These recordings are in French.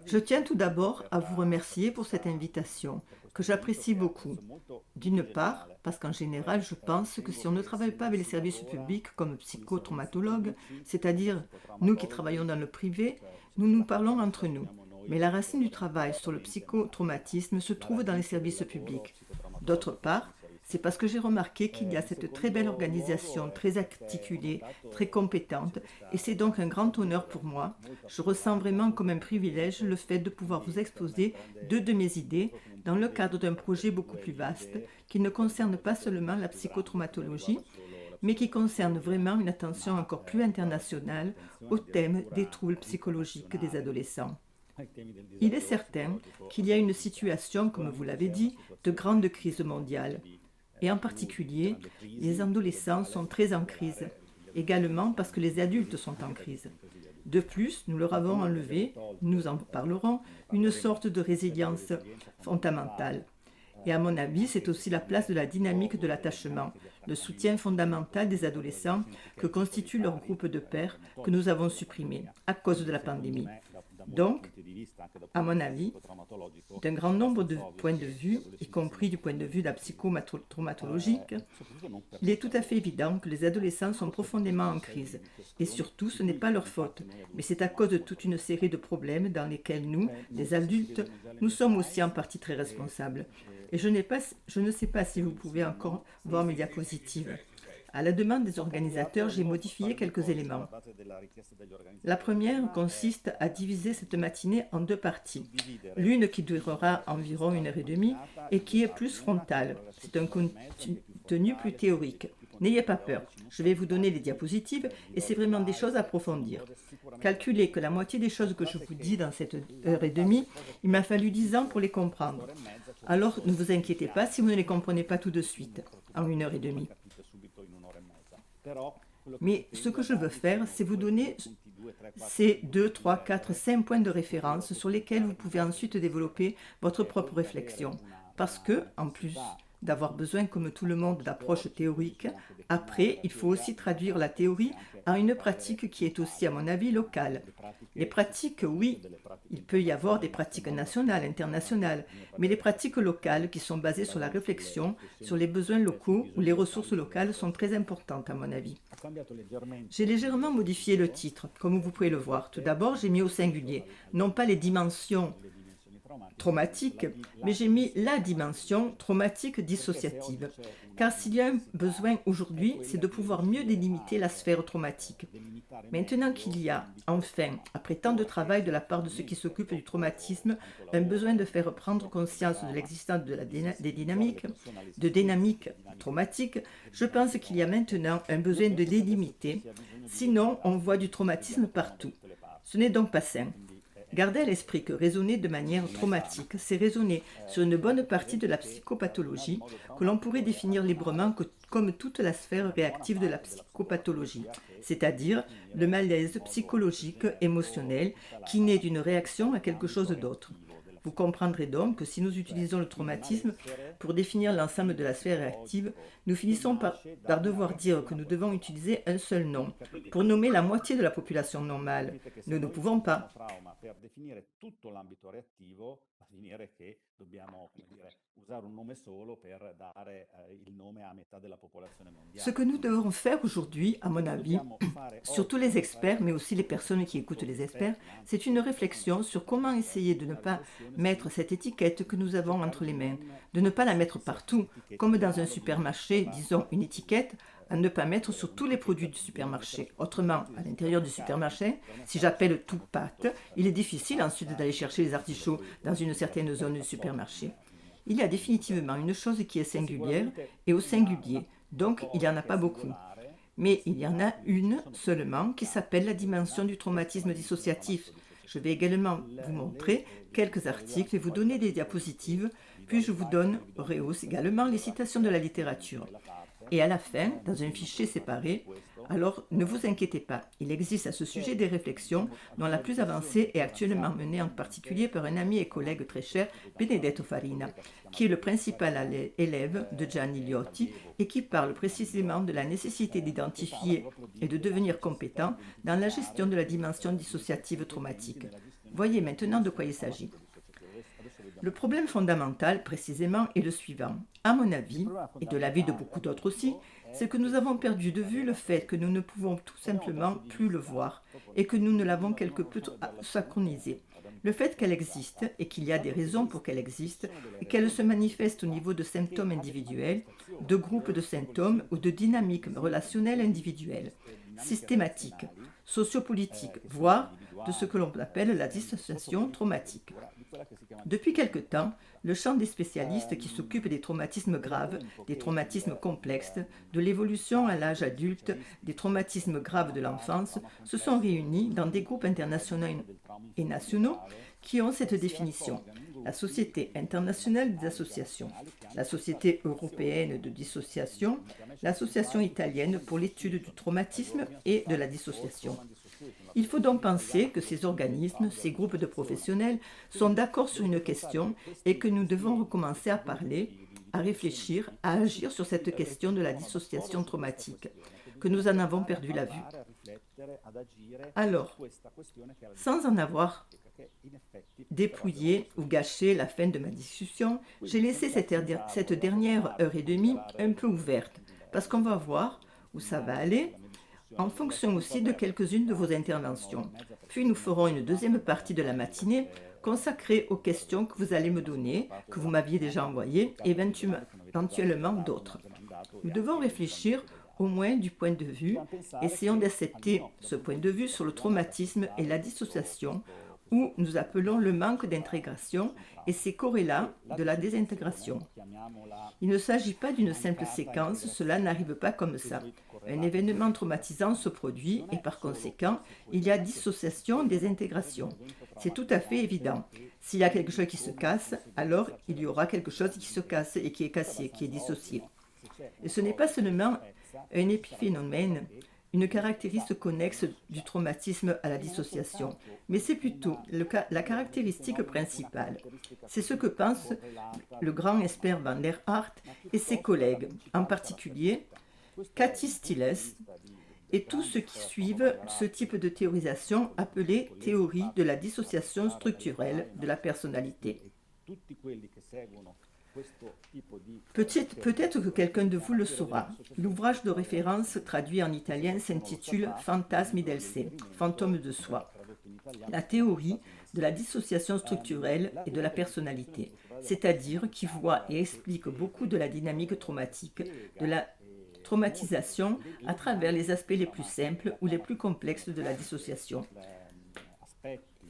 Je tiens tout d'abord à vous remercier pour cette invitation, que j'apprécie beaucoup. D'une part, parce qu'en général, je pense que si on ne travaille pas avec les services publics comme psychotraumatologues, c'est-à-dire nous qui travaillons dans le privé, nous nous parlons entre nous. Mais la racine du travail sur le psychotraumatisme se trouve dans les services publics. D'autre part, c'est parce que j'ai remarqué qu'il y a cette très belle organisation, très articulée, très compétente, et c'est donc un grand honneur pour moi. Je ressens vraiment comme un privilège le fait de pouvoir vous exposer deux de mes idées dans le cadre d'un projet beaucoup plus vaste qui ne concerne pas seulement la psychotraumatologie, mais qui concerne vraiment une attention encore plus internationale au thème des troubles psychologiques des adolescents. Il est certain qu'il y a une situation, comme vous l'avez dit, de grande crise mondiale. Et en particulier, les adolescents sont très en crise, également parce que les adultes sont en crise. De plus, nous leur avons enlevé, nous en parlerons, une sorte de résilience fondamentale. Et à mon avis, c'est aussi la place de la dynamique de l'attachement, le soutien fondamental des adolescents que constitue leur groupe de pairs que nous avons supprimé à cause de la pandémie. Donc, à mon avis, d'un grand nombre de points de vue, y compris du point de vue de la psychotraumatologique, il est tout à fait évident que les adolescents sont profondément en crise. Et surtout, ce n'est pas leur faute, mais c'est à cause de toute une série de problèmes dans lesquels nous, les adultes, nous sommes aussi en partie très responsables. Et je ne sais pas si vous pouvez encore voir mes diapositives. À la demande des organisateurs, j'ai modifié quelques éléments. La première consiste à diviser cette matinée en deux parties. L'une qui durera environ 1 heure et demie et qui est plus frontale. C'est un contenu plus théorique. N'ayez pas peur, je vais vous donner les diapositives et c'est vraiment des choses à approfondir. Calculez que la moitié des choses que je vous dis dans cette heure et demie, il m'a fallu 10 ans pour les comprendre. Alors ne vous inquiétez pas si vous ne les comprenez pas tout de suite, en 1 heure et demie. Mais ce que je veux faire, c'est vous donner ces 2, 3, 4, 5 points de référence sur lesquels vous pouvez ensuite développer votre propre réflexion. Parce que, en plus d'avoir besoin, comme tout le monde, d'approches théoriques, après, il faut aussi traduire la théorie à une pratique qui est aussi, à mon avis, locale. Les pratiques, oui, il peut y avoir des pratiques nationales, internationales, mais les pratiques locales qui sont basées sur la réflexion, sur les besoins locaux ou les ressources locales sont très importantes, à mon avis. J'ai légèrement modifié le titre, comme vous pouvez le voir. Tout d'abord, j'ai mis au singulier, non pas les dimensions traumatique, mais j'ai mis la dimension traumatique dissociative. Car s'il y a un besoin aujourd'hui, c'est de pouvoir mieux délimiter la sphère traumatique. Maintenant qu'il y a, enfin, après tant de travail de la part de ceux qui s'occupent du traumatisme, un besoin de faire prendre conscience de l'existence des dynamiques traumatiques, je pense qu'il y a maintenant un besoin de délimiter. Sinon, on voit du traumatisme partout. Ce n'est donc pas sain. Gardez à l'esprit que raisonner de manière traumatique, c'est raisonner sur une bonne partie de la psychopathologie que l'on pourrait définir librement comme toute la sphère réactive de la psychopathologie, c'est-à-dire le malaise psychologique émotionnel qui naît d'une réaction à quelque chose d'autre. Vous comprendrez donc que si nous utilisons le traumatisme pour définir l'ensemble de la sphère réactive, nous finissons par devoir dire que nous devons utiliser un seul nom pour nommer la moitié de la population normale. Nous ne pouvons pas. Ce que nous devons faire aujourd'hui, à mon avis, surtout les experts, mais aussi les personnes qui écoutent les experts, c'est une réflexion sur comment essayer de ne pas mettre cette étiquette que nous avons entre les mains, de ne pas la mettre partout, comme dans un supermarché, disons une étiquette, à ne pas mettre sur tous les produits du supermarché. Autrement, à l'intérieur du supermarché, si j'appelle tout pâte, il est difficile ensuite d'aller chercher les artichauts dans une certaine zone du supermarché. Il y a définitivement une chose qui est singulière et au singulier, donc il n'y en a pas beaucoup. Mais il y en a une seulement qui s'appelle la dimension du traumatisme dissociatif. Je vais également vous montrer quelques articles et vous donner des diapositives, puis je vous donnerai aussi également les citations de la littérature. et à la fin, dans un fichier séparé. Alors, ne vous inquiétez pas, il existe à ce sujet des réflexions dont la plus avancée est actuellement menée en particulier par un ami et collègue très cher, Benedetto Farina, qui est le principal élève de Gianni Liotti et qui parle précisément de la nécessité d'identifier et de devenir compétent dans la gestion de la dimension dissociative traumatique. Voyez maintenant de quoi il s'agit. Le problème fondamental, précisément, est le suivant. À mon avis, et de l'avis de beaucoup d'autres aussi, c'est que nous avons perdu de vue le fait que nous ne pouvons tout simplement plus le voir et que nous ne l'avons quelque peu synchronisé. Le fait qu'elle existe et qu'il y a des raisons pour qu'elle existe et qu'elle se manifeste au niveau de symptômes individuels, de groupes de symptômes ou de dynamiques relationnelles individuelles, systématiques, sociopolitiques, voire de ce que l'on appelle la dissociation traumatique. Depuis quelque temps, le champ des spécialistes qui s'occupent des traumatismes graves, des traumatismes complexes, de l'évolution à l'âge adulte, des traumatismes graves de l'enfance, se sont réunis dans des groupes internationaux et nationaux qui ont cette définition. La Société internationale des associations, la Société européenne de dissociation, l'Association italienne pour l'étude du traumatisme et de la dissociation. Il faut donc penser que ces organismes, ces groupes de professionnels sont d'accord sur une question et que nous devons recommencer à parler, à réfléchir, à agir sur cette question de la dissociation traumatique, que nous en avons perdu la vue. Alors, sans en avoir dépouillé ou gâché la fin de ma discussion, j'ai laissé cette dernière heure et demie un peu ouverte, parce qu'on va voir où ça va aller, en fonction aussi de quelques-unes de vos interventions. Puis nous ferons une deuxième partie de la matinée consacrée aux questions que vous allez me donner, que vous m'aviez déjà envoyées, et éventuellement d'autres. Nous devons réfléchir au moins du point de vue, essayons d'accepter ce point de vue sur le traumatisme et la dissociation, où nous appelons le manque d'intégration et ses corrélats de la désintégration. Il ne s'agit pas d'une simple séquence, cela n'arrive pas comme ça. Un événement traumatisant se produit et par conséquent, il y a dissociation, désintégration. C'est tout à fait évident. S'il y a quelque chose qui se casse, alors il y aura quelque chose qui se casse et qui est cassé, qui est dissocié. Et ce n'est pas seulement un épiphénomène, une caractéristique connexe du traumatisme à la dissociation, mais c'est plutôt la caractéristique principale. C'est ce que pense le grand expert Van der Hart et ses collègues, en particulier Cathy Stiles et tous ceux qui suivent ce type de théorisation appelée théorie de la dissociation structurelle de la personnalité. Peut-être que quelqu'un de vous le saura. L'ouvrage de référence traduit en italien s'intitule Fantasmi del sé, fantôme de soi. La théorie de la dissociation structurelle et de la personnalité, c'est-à-dire qui voit et explique beaucoup de la dynamique traumatique, de la traumatisation à travers les aspects les plus simples ou les plus complexes de la dissociation.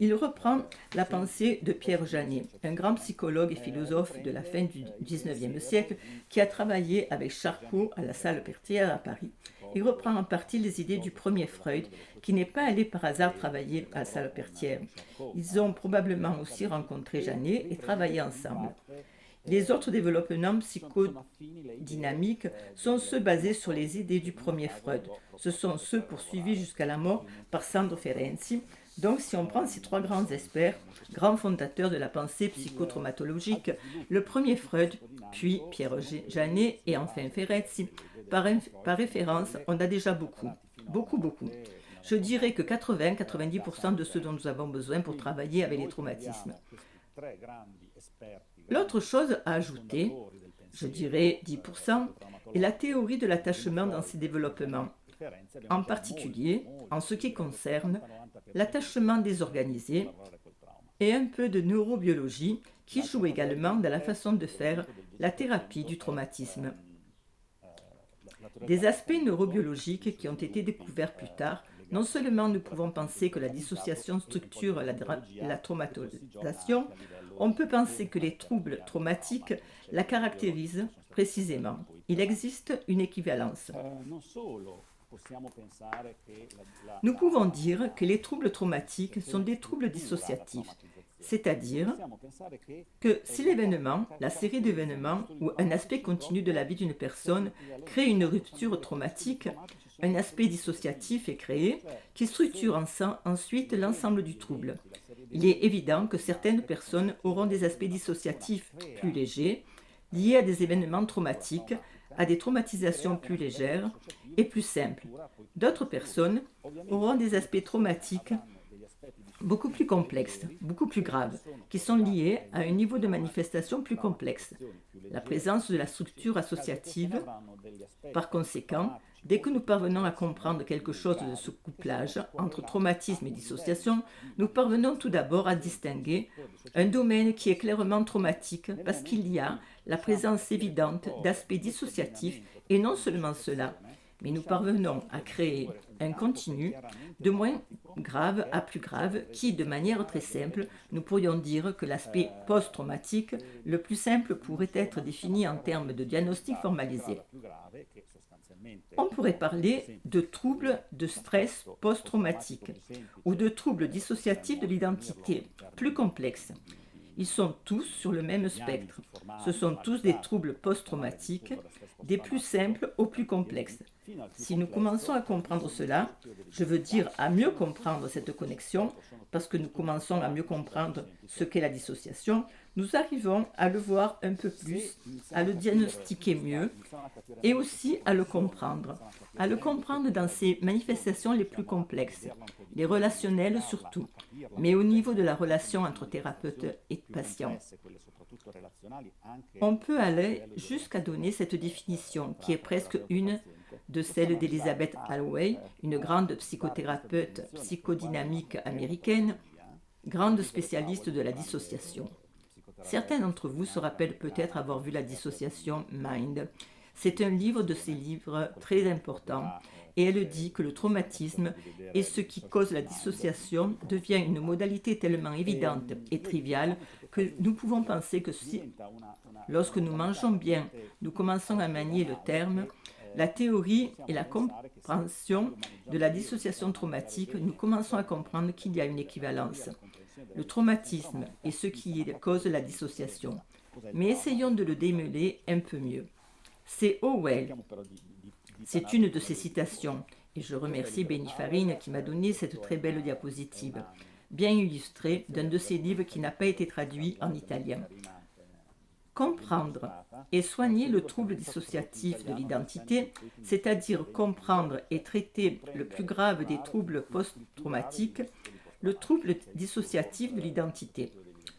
Il reprend la pensée de Pierre Janet, un grand psychologue et philosophe de la fin du XIXe siècle qui a travaillé avec Charcot à la Salpêtrière à Paris. Il reprend en partie les idées du premier Freud, qui n'est pas allé par hasard travailler à la Salpêtrière. Ils ont probablement aussi rencontré Janet et travaillé ensemble. Les autres développements psychodynamiques sont ceux basés sur les idées du premier Freud. Ce sont ceux poursuivis jusqu'à la mort par Sandro Ferenczi. Donc, si on prend ces trois grands experts, grands fondateurs de la pensée psychotraumatologique, le premier Freud, puis Pierre Janet et enfin Ferenczi, par référence, on a déjà beaucoup. Je dirais que 80-90% de ce dont nous avons besoin pour travailler avec les traumatismes. L'autre chose à ajouter, je dirais 10%, est la théorie de l'attachement dans ses développements. En particulier, en ce qui concerne l'attachement désorganisé et un peu de neurobiologie qui joue également dans la façon de faire la thérapie du traumatisme. Des aspects neurobiologiques qui ont été découverts plus tard. Non seulement nous pouvons penser que la dissociation structure la traumatisation, on peut penser que les troubles traumatiques la caractérisent précisément. Il existe une équivalence. Nous pouvons dire que les troubles traumatiques sont des troubles dissociatifs, c'est-à-dire que si l'événement, la série d'événements ou un aspect continu de la vie d'une personne crée une rupture traumatique, un aspect dissociatif est créé qui structure ensuite l'ensemble du trouble. Il est évident que certaines personnes auront des aspects dissociatifs plus légers, liés à des événements traumatiques, à des traumatisations plus légères et plus simples. D'autres personnes auront des aspects traumatiques beaucoup plus complexes, beaucoup plus graves, qui sont liés à un niveau de manifestation plus complexe. La présence de la structure associative, par conséquent, dès que nous parvenons à comprendre quelque chose de ce couplage entre traumatisme et dissociation, nous parvenons tout d'abord à distinguer un domaine qui est clairement traumatique parce qu'il y a la présence évidente d'aspects dissociatifs et non seulement cela, mais nous parvenons à créer un continu de moins grave à plus grave qui, de manière très simple, nous pourrions dire que l'aspect post-traumatique, le plus simple, pourrait être défini en termes de diagnostic formalisé. On pourrait parler de troubles de stress post-traumatique ou de troubles dissociatifs de l'identité, plus complexes. Ils sont tous sur le même spectre. Ce sont tous des troubles post-traumatiques, des plus simples aux plus complexes. Si nous commençons à comprendre cela, je veux dire à mieux comprendre cette connexion, parce que nous commençons à mieux comprendre ce qu'est la dissociation, nous arrivons à le voir un peu plus, à le diagnostiquer mieux et aussi à le comprendre dans ses manifestations les plus complexes, les relationnelles surtout, mais au niveau de la relation entre thérapeute et patient. On peut aller jusqu'à donner cette définition qui est presque une de celle d'Elizabeth Holloway, une grande psychothérapeute psychodynamique américaine, grande spécialiste de la dissociation. Certains d'entre vous se rappellent peut-être avoir vu La dissociation Mind. C'est un livre de ces livres très importants et elle dit que le traumatisme et ce qui cause la dissociation devient une modalité tellement évidente et triviale que nous pouvons penser que si, lorsque nous mangeons bien, nous commençons à manier le terme, la théorie et la compréhension de la dissociation traumatique, nous commençons à comprendre qu'il y a une équivalence. Le traumatisme est ce qui cause la dissociation. Mais essayons de le démêler un peu mieux. C'est Howell. C'est une de ses citations. Et je remercie Benny Farine qui m'a donné cette très belle diapositive, bien illustrée d'un de ses livres qui n'a pas été traduit en italien. Comprendre et soigner le trouble dissociatif de l'identité, c'est-à-dire comprendre et traiter le plus grave des troubles post-traumatiques, le trouble dissociatif de l'identité.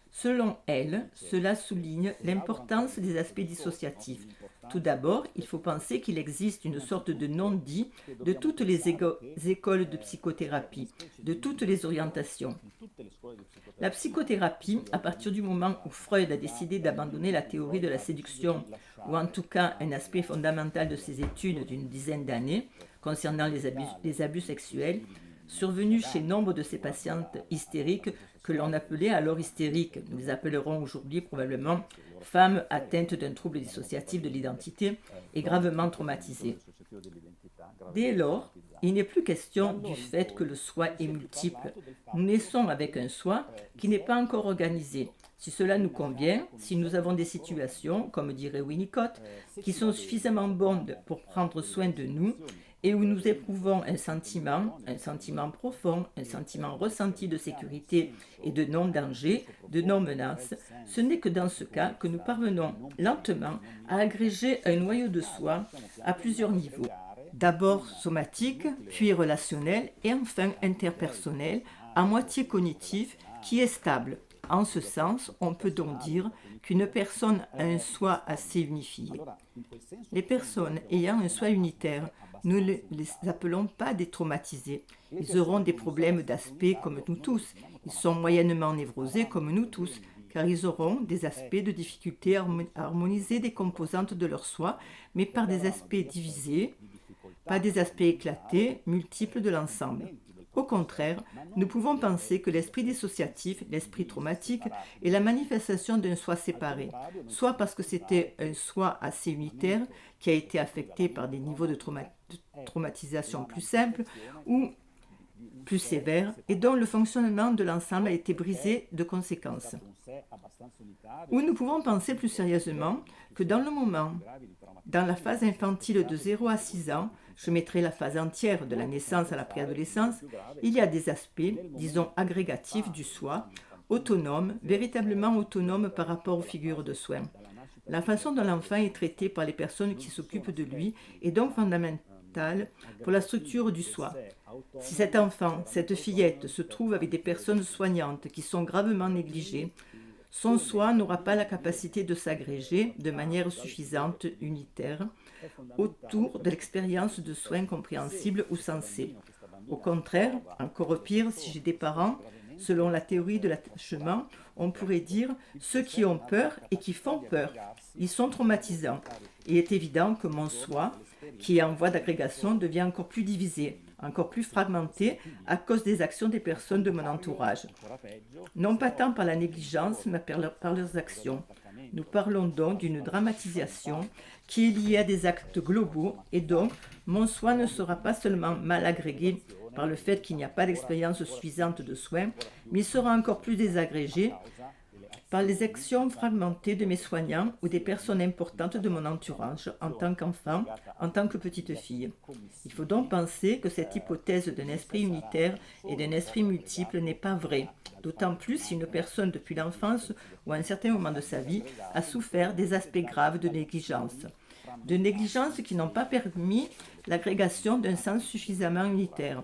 Selon elle, cela souligne l'importance des aspects dissociatifs. Tout d'abord, il faut penser qu'il existe une sorte de non-dit de toutes les écoles de psychothérapie, de toutes les orientations. La psychothérapie, à partir du moment où Freud a décidé d'abandonner la théorie de la séduction, ou en tout cas un aspect fondamental de ses études d'une dizaine d'années concernant les abus sexuels, survenus chez nombre de ces patientes hystériques que l'on appelait alors hystériques, nous les appellerons aujourd'hui probablement femmes atteintes d'un trouble dissociatif de l'identité et gravement traumatisées. Dès lors, il n'est plus question du fait que le soi est multiple. Nous naissons avec un soi qui n'est pas encore organisé. Si cela nous convient, si nous avons des situations, comme dirait Winnicott, qui sont suffisamment bonnes pour prendre soin de nous, et où nous éprouvons un sentiment profond, un sentiment ressenti de sécurité et de non-danger, de non-menace, ce n'est que dans ce cas que nous parvenons lentement à agréger un noyau de soi à plusieurs niveaux. D'abord somatique, puis relationnel et enfin interpersonnel, à moitié cognitif, qui est stable. En ce sens, on peut donc dire qu'une personne a un soi assez unifié. Les personnes ayant un soi unitaire, nous ne les appelons pas des traumatisés. Ils auront des problèmes d'aspect comme nous tous. Ils sont moyennement névrosés comme nous tous, car ils auront des aspects de difficulté à harmoniser des composantes de leur soi, mais par des aspects divisés, pas des aspects éclatés, multiples de l'ensemble. Au contraire, nous pouvons penser que l'esprit dissociatif, l'esprit traumatique, est la manifestation d'un soi séparé, soit parce que c'était un soi assez unitaire qui a été affecté par des niveaux de traumatisation plus simples ou plus sévères et dont le fonctionnement de l'ensemble a été brisé de conséquences. Ou nous pouvons penser plus sérieusement que dans la phase infantile de 0 à 6 ans, je mettrai la phase entière de la naissance à la préadolescence, il y a des aspects, disons agrégatifs du soi, autonomes, véritablement autonomes par rapport aux figures de soins. La façon dont l'enfant est traité par les personnes qui s'occupent de lui est donc fondamentale pour la structure du soi. Si cet enfant, cette fillette, se trouve avec des personnes soignantes qui sont gravement négligées, son soi n'aura pas la capacité de s'agréger de manière suffisante, unitaire, autour de l'expérience de soins compréhensibles ou sensés. Au contraire, encore pire, si j'ai des parents, selon la théorie de l'attachement, on pourrait dire ceux qui ont peur et qui font peur. Ils sont traumatisants. Il est évident que mon soi, qui est en voie d'agrégation, devient encore plus divisé, encore plus fragmenté à cause des actions des personnes de mon entourage. Non pas tant par la négligence, mais par leurs actions. Nous parlons donc d'une dramatisation qui est liée à des actes globaux et donc mon soi ne sera pas seulement mal agrégé par le fait qu'il n'y a pas d'expérience suffisante de soins, mais il sera encore plus désagrégé par les actions fragmentées de mes soignants ou des personnes importantes de mon entourage en tant qu'enfant, en tant que petite fille. Il faut donc penser que cette hypothèse d'un esprit unitaire et d'un esprit multiple n'est pas vraie, d'autant plus si une personne depuis l'enfance ou à un certain moment de sa vie a souffert des aspects graves de négligence qui n'ont pas permis l'agrégation d'un sens suffisamment unitaire,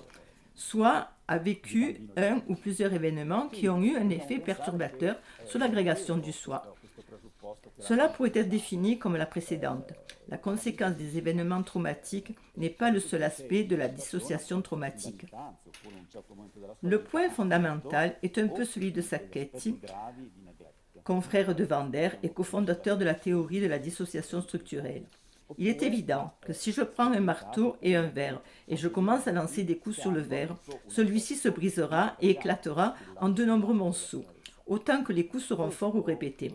soit a vécu un ou plusieurs événements qui ont eu un effet perturbateur sur l'agrégation du soi. Cela pourrait être défini comme la précédente. La conséquence des événements traumatiques n'est pas le seul aspect de la dissociation traumatique. Le point fondamental est un peu celui de Sacchetti, confrère de Vander et cofondateur de la théorie de la dissociation structurelle. Il est évident que si je prends un marteau et un verre et je commence à lancer des coups sur le verre, celui-ci se brisera et éclatera en de nombreux monceaux, autant que les coups seront forts ou répétés.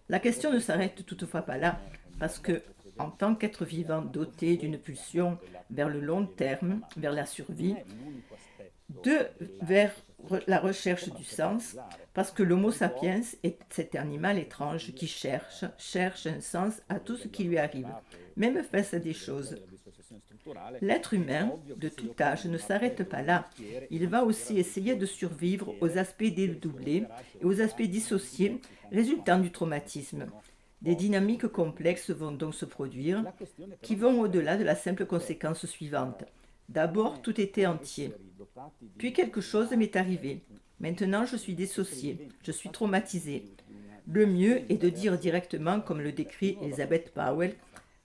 La question ne s'arrête toutefois pas là, parce que, en tant qu'être vivant doté d'une pulsion vers le long terme, vers la survie, vers la recherche du sens, parce que l'Homo sapiens est cet animal étrange qui cherche un sens à tout ce qui lui arrive, même face à des choses. L'être humain, de tout âge, ne s'arrête pas là. Il va aussi essayer de survivre aux aspects dédoublés et aux aspects dissociés résultant du traumatisme. Des dynamiques complexes vont donc se produire, qui vont au-delà de la simple conséquence suivante. D'abord, tout était entier. Puis quelque chose m'est arrivé. Maintenant, je suis dissocié, je suis traumatisé. Le mieux est de dire directement, comme le décrit Elizabeth Powell,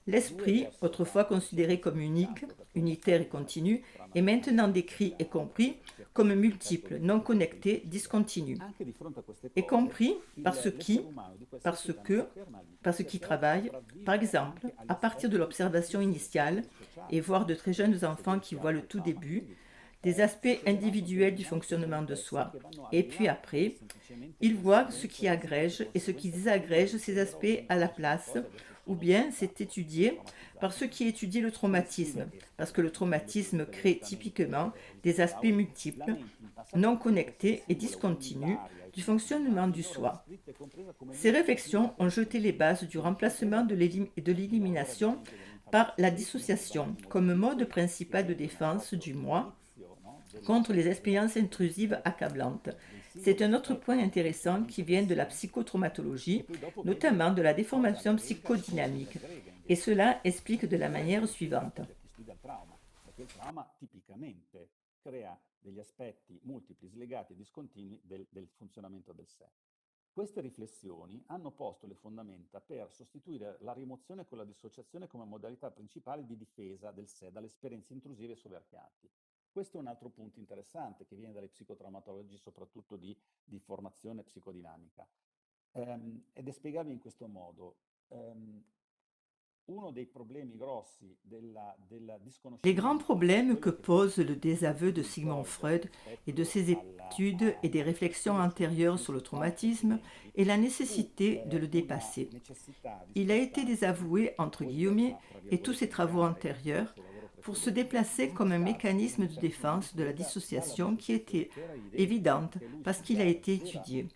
l'esprit, autrefois considéré comme unique, unitaire et continu, est maintenant décrit et compris comme multiple, non connecté, discontinu. Et compris par ce qui travaille, par exemple, à partir de l'observation initiale, et voire de très jeunes enfants qui voient le tout début, des aspects individuels du fonctionnement de soi. Et puis après, ils voient ce qui agrège et ce qui désagrège ces aspects à la place, ou bien c'est étudié par ceux qui étudient le traumatisme, parce que le traumatisme crée typiquement des aspects multiples, non connectés et discontinus du fonctionnement du soi. Ces réflexions ont jeté les bases du remplacement de l'élimination par la dissociation comme mode principal de défense du moi contre les expériences intrusives accablantes. C'est un autre point intéressant qui vient de la psychotraumatologie, notamment de la déformation psychodynamique. Et cela explique de la manière suivante. Perché il trauma tipicamente crea degli aspetti multipli, slegati e discontinui del funzionamento del sé. Queste riflessioni hanno posto le fondamenta per sostituire la rimozione con la dissociazione come modalità principale di difesa del sé dalle esperienze intrusive e soverchianti. Questo è un altro punto interessante che viene dalle psicotraumatologi, soprattutto di formazione psicodinamica. Ed è spiegabile in questo modo. Les grands problèmes que pose le désaveu de Sigmund Freud et de ses études et des réflexions antérieures sur le traumatisme est la nécessité de le dépasser. Il a été désavoué, entre guillemets, et tous ses travaux antérieurs, pour se déplacer comme un mécanisme de défense de la dissociation qui était évidente parce qu'il a été étudié.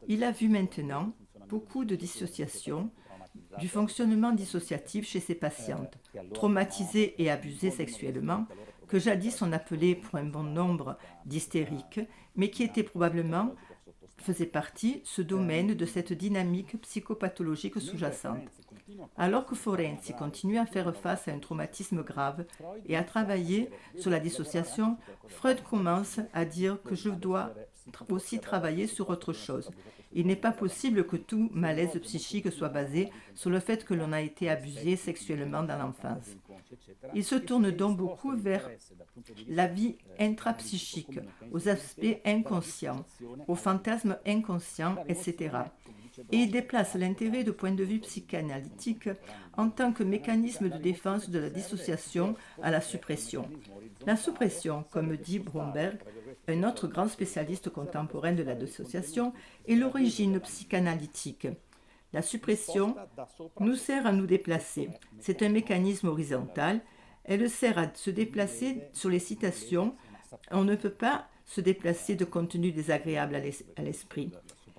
Il a vu maintenant beaucoup de dissociations, du fonctionnement dissociatif chez ses patientes, traumatisées et abusées sexuellement, que jadis on appelait pour un bon nombre d'hystériques, mais qui était probablement faisait partie ce domaine de cette dynamique psychopathologique sous-jacente. Alors que Ferenczi continue à faire face à un traumatisme grave et à travailler sur la dissociation, Freud commence à dire que je dois aussi travailler sur autre chose. Il n'est pas possible que tout malaise psychique soit basé sur le fait que l'on a été abusé sexuellement dans l'enfance. Il se tourne donc beaucoup vers la vie intrapsychique, aux aspects inconscients, aux fantasmes inconscients, etc. Et il déplace l'intérêt de point de vue psychanalytique en tant que mécanisme de défense de la dissociation à la suppression. La suppression, comme dit Bromberg, un autre grand spécialiste contemporain de la dissociation, est l'origine psychanalytique. La suppression nous sert à nous déplacer. C'est un mécanisme horizontal. Elle sert à se déplacer sur les citations. On ne peut pas se déplacer de contenu désagréable à l'esprit.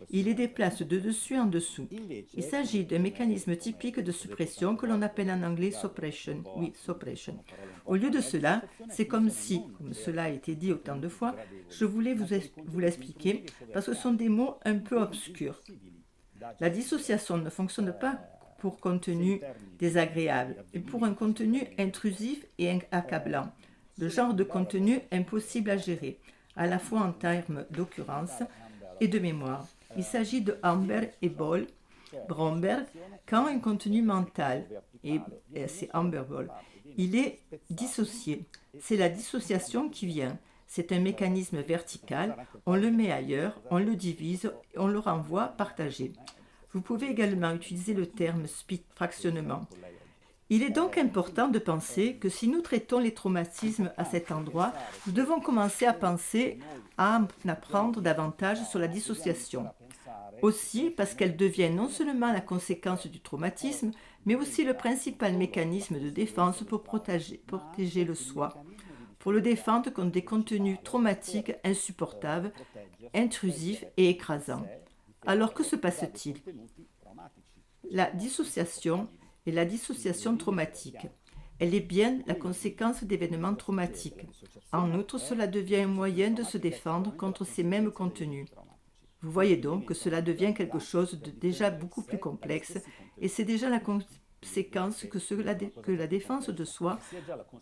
Il les déplace de dessus en dessous. Il s'agit d'un mécanisme typique de suppression que l'on appelle en anglais suppression. Oui, suppression. Au lieu de cela, c'est comme si, comme cela a été dit autant de fois, je voulais vous l'expliquer parce que ce sont des mots un peu obscurs. La dissociation ne fonctionne pas pour contenu désagréable, mais pour un contenu intrusif et accablant. Le genre de contenu impossible à gérer, à la fois en termes d'occurrence et de mémoire. Il s'agit de Amber et Bromberg, quand un contenu mental, et c'est Amber Ball, il est dissocié. C'est la dissociation qui vient. C'est un mécanisme vertical, on le met ailleurs, on le divise, on le renvoie partagé. Vous pouvez également utiliser le terme fractionnement. Il est donc important de penser que si nous traitons les traumatismes à cet endroit, nous devons commencer à penser à en apprendre davantage sur la dissociation. Aussi parce qu'elle devient non seulement la conséquence du traumatisme, mais aussi le principal mécanisme de défense pour protéger le soi, pour le défendre contre des contenus traumatiques insupportables, intrusifs et écrasants. Alors que se passe-t-il? La dissociation est la dissociation traumatique. Elle est bien la conséquence d'événements traumatiques. En outre, cela devient un moyen de se défendre contre ces mêmes contenus. Vous voyez donc que cela devient quelque chose de déjà beaucoup plus complexe et c'est déjà la conséquence que la défense de soi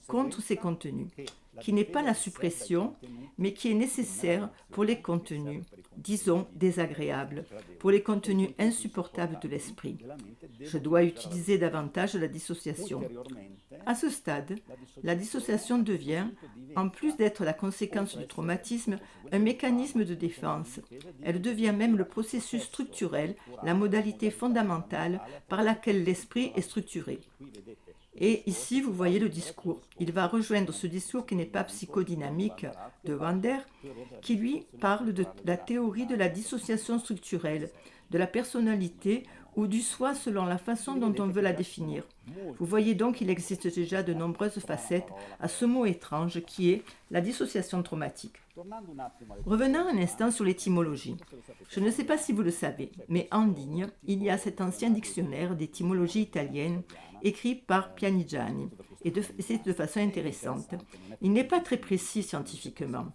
contre ces contenus, qui n'est pas la suppression, mais qui est nécessaire pour les contenus, disons, désagréables, pour les contenus insupportables de l'esprit. Je dois utiliser davantage la dissociation. À ce stade, la dissociation devient, en plus d'être la conséquence du traumatisme, un mécanisme de défense. Elle devient même le processus structurel, la modalité fondamentale par laquelle l'esprit est structuré. Et ici, vous voyez le discours. Il va rejoindre ce discours qui n'est pas psychodynamique de Wander, qui lui parle de la théorie de la dissociation structurelle, de la personnalité ou du soi selon la façon dont on veut la définir. Vous voyez donc qu'il existe déjà de nombreuses facettes à ce mot étrange qui est la dissociation traumatique. Revenons un instant sur l'étymologie. Je ne sais pas si vous le savez, mais en ligne, il y a cet ancien dictionnaire d'étymologie italienne écrit par Pianigiani, et c'est de façon intéressante. Il n'est pas très précis scientifiquement.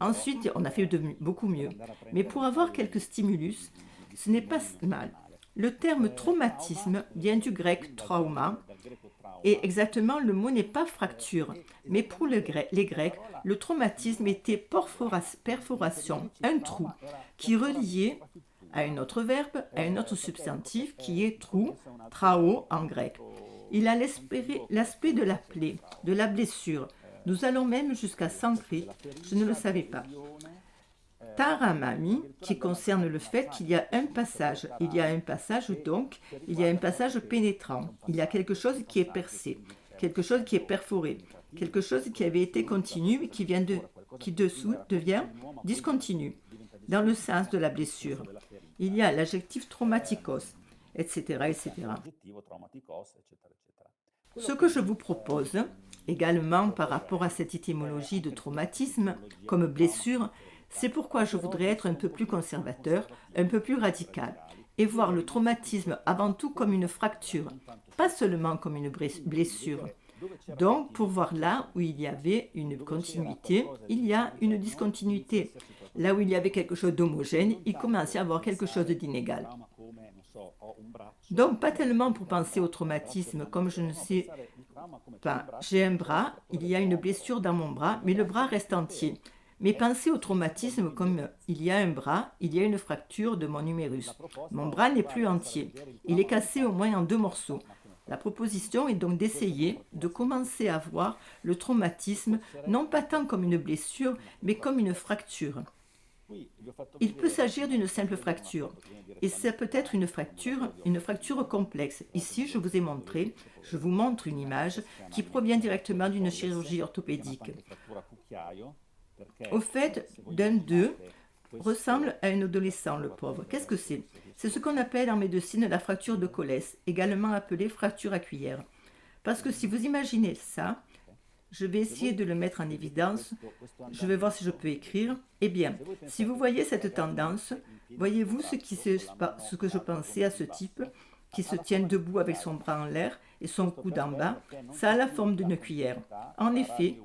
Ensuite, on a fait beaucoup mieux, mais pour avoir quelques stimulus, ce n'est pas mal. Le terme traumatisme vient du grec trauma, et exactement le mot n'est pas fracture, mais pour les Grecs, le traumatisme était perforation, un trou, qui reliait à un autre verbe, à un autre substantif qui est trou, trao en grec. Il a l'aspect de la plaie, de la blessure. Nous allons même jusqu'à Sanskrit, je ne le savais pas. Taramami, qui concerne le fait qu'il y a un passage. Il y a un passage donc, il y a un passage pénétrant. Il y a quelque chose qui est percé, quelque chose qui est perforé, quelque chose qui avait été continu et qui dessous devient discontinu, dans le sens de la blessure. Il y a l'adjectif traumatikos, etc., etc. Ce que je vous propose, également par rapport à cette étymologie de traumatisme comme blessure, c'est pourquoi je voudrais être un peu plus conservateur, un peu plus radical, et voir le traumatisme avant tout comme une fracture, pas seulement comme une blessure. Donc, pour voir là où il y avait une continuité, il y a une discontinuité. Là où il y avait quelque chose d'homogène, il commence à y avoir quelque chose d'inégal. Donc, pas tellement pour penser au traumatisme, comme je ne sais pas, j'ai un bras, il y a une blessure dans mon bras, mais le bras reste entier. Mais pensez au traumatisme comme il y a un bras, il y a une fracture de mon humérus. Mon bras n'est plus entier, il est cassé au moins en 2 morceaux. La proposition est donc d'essayer de commencer à voir le traumatisme non pas tant comme une blessure, mais comme une fracture. Il peut s'agir d'une simple fracture, et ça peut être une fracture complexe. Ici, je vous montre une image qui provient directement d'une chirurgie orthopédique. Au fait, d'un d'eux ressemble à un adolescent, le pauvre. Qu'est-ce que c'est? C'est ce qu'on appelle en médecine la fracture de Colles, également appelée fracture à cuillère. Parce que si vous imaginez ça, je vais essayer de le mettre en évidence, je vais voir si je peux écrire. Eh bien, si vous voyez cette tendance, voyez-vous ce que je pensais à ce type qui se tient debout avec son bras en l'air et son coude en bas, ça a la forme d'une cuillère. En effet,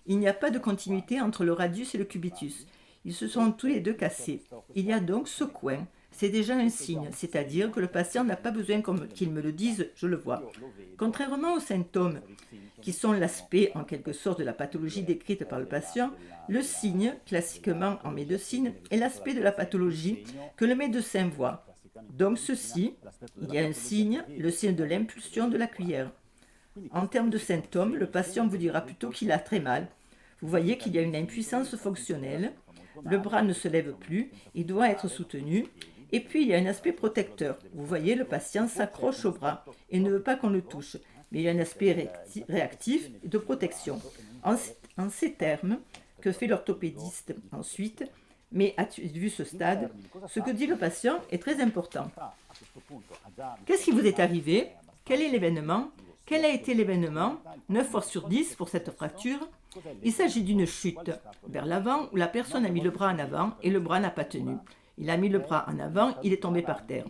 il n'y a pas de continuité entre le radius et le cubitus. Ils se sont tous les deux cassés. Il y a donc ce coin. C'est déjà un signe, c'est-à-dire que le patient n'a pas besoin qu'il me le dise, je le vois. Contrairement aux symptômes, qui sont l'aspect en quelque sorte de la pathologie décrite par le patient, le signe, classiquement en médecine, est l'aspect de la pathologie que le médecin voit. Donc ceci, il y a un signe, le signe de l'impulsion de la cuillère. En termes de symptômes, le patient vous dira plutôt qu'il a très mal. Vous voyez qu'il y a une impuissance fonctionnelle, le bras ne se lève plus, il doit être soutenu, et puis il y a un aspect protecteur. Vous voyez, le patient s'accroche au bras et ne veut pas qu'on le touche, mais il y a un aspect réactif et de protection. En ces termes, que fait l'orthopédiste ensuite? Mais as-tu vu ce stade? Ce que dit le patient est très important. Qu'est-ce qui vous est arrivé? Quel est l'événement? Quel a été l'événement? 9 fois sur 10 pour cette fracture. Il s'agit d'une chute vers l'avant où la personne a mis le bras en avant et le bras n'a pas tenu. Il a mis le bras en avant, il est tombé par terre.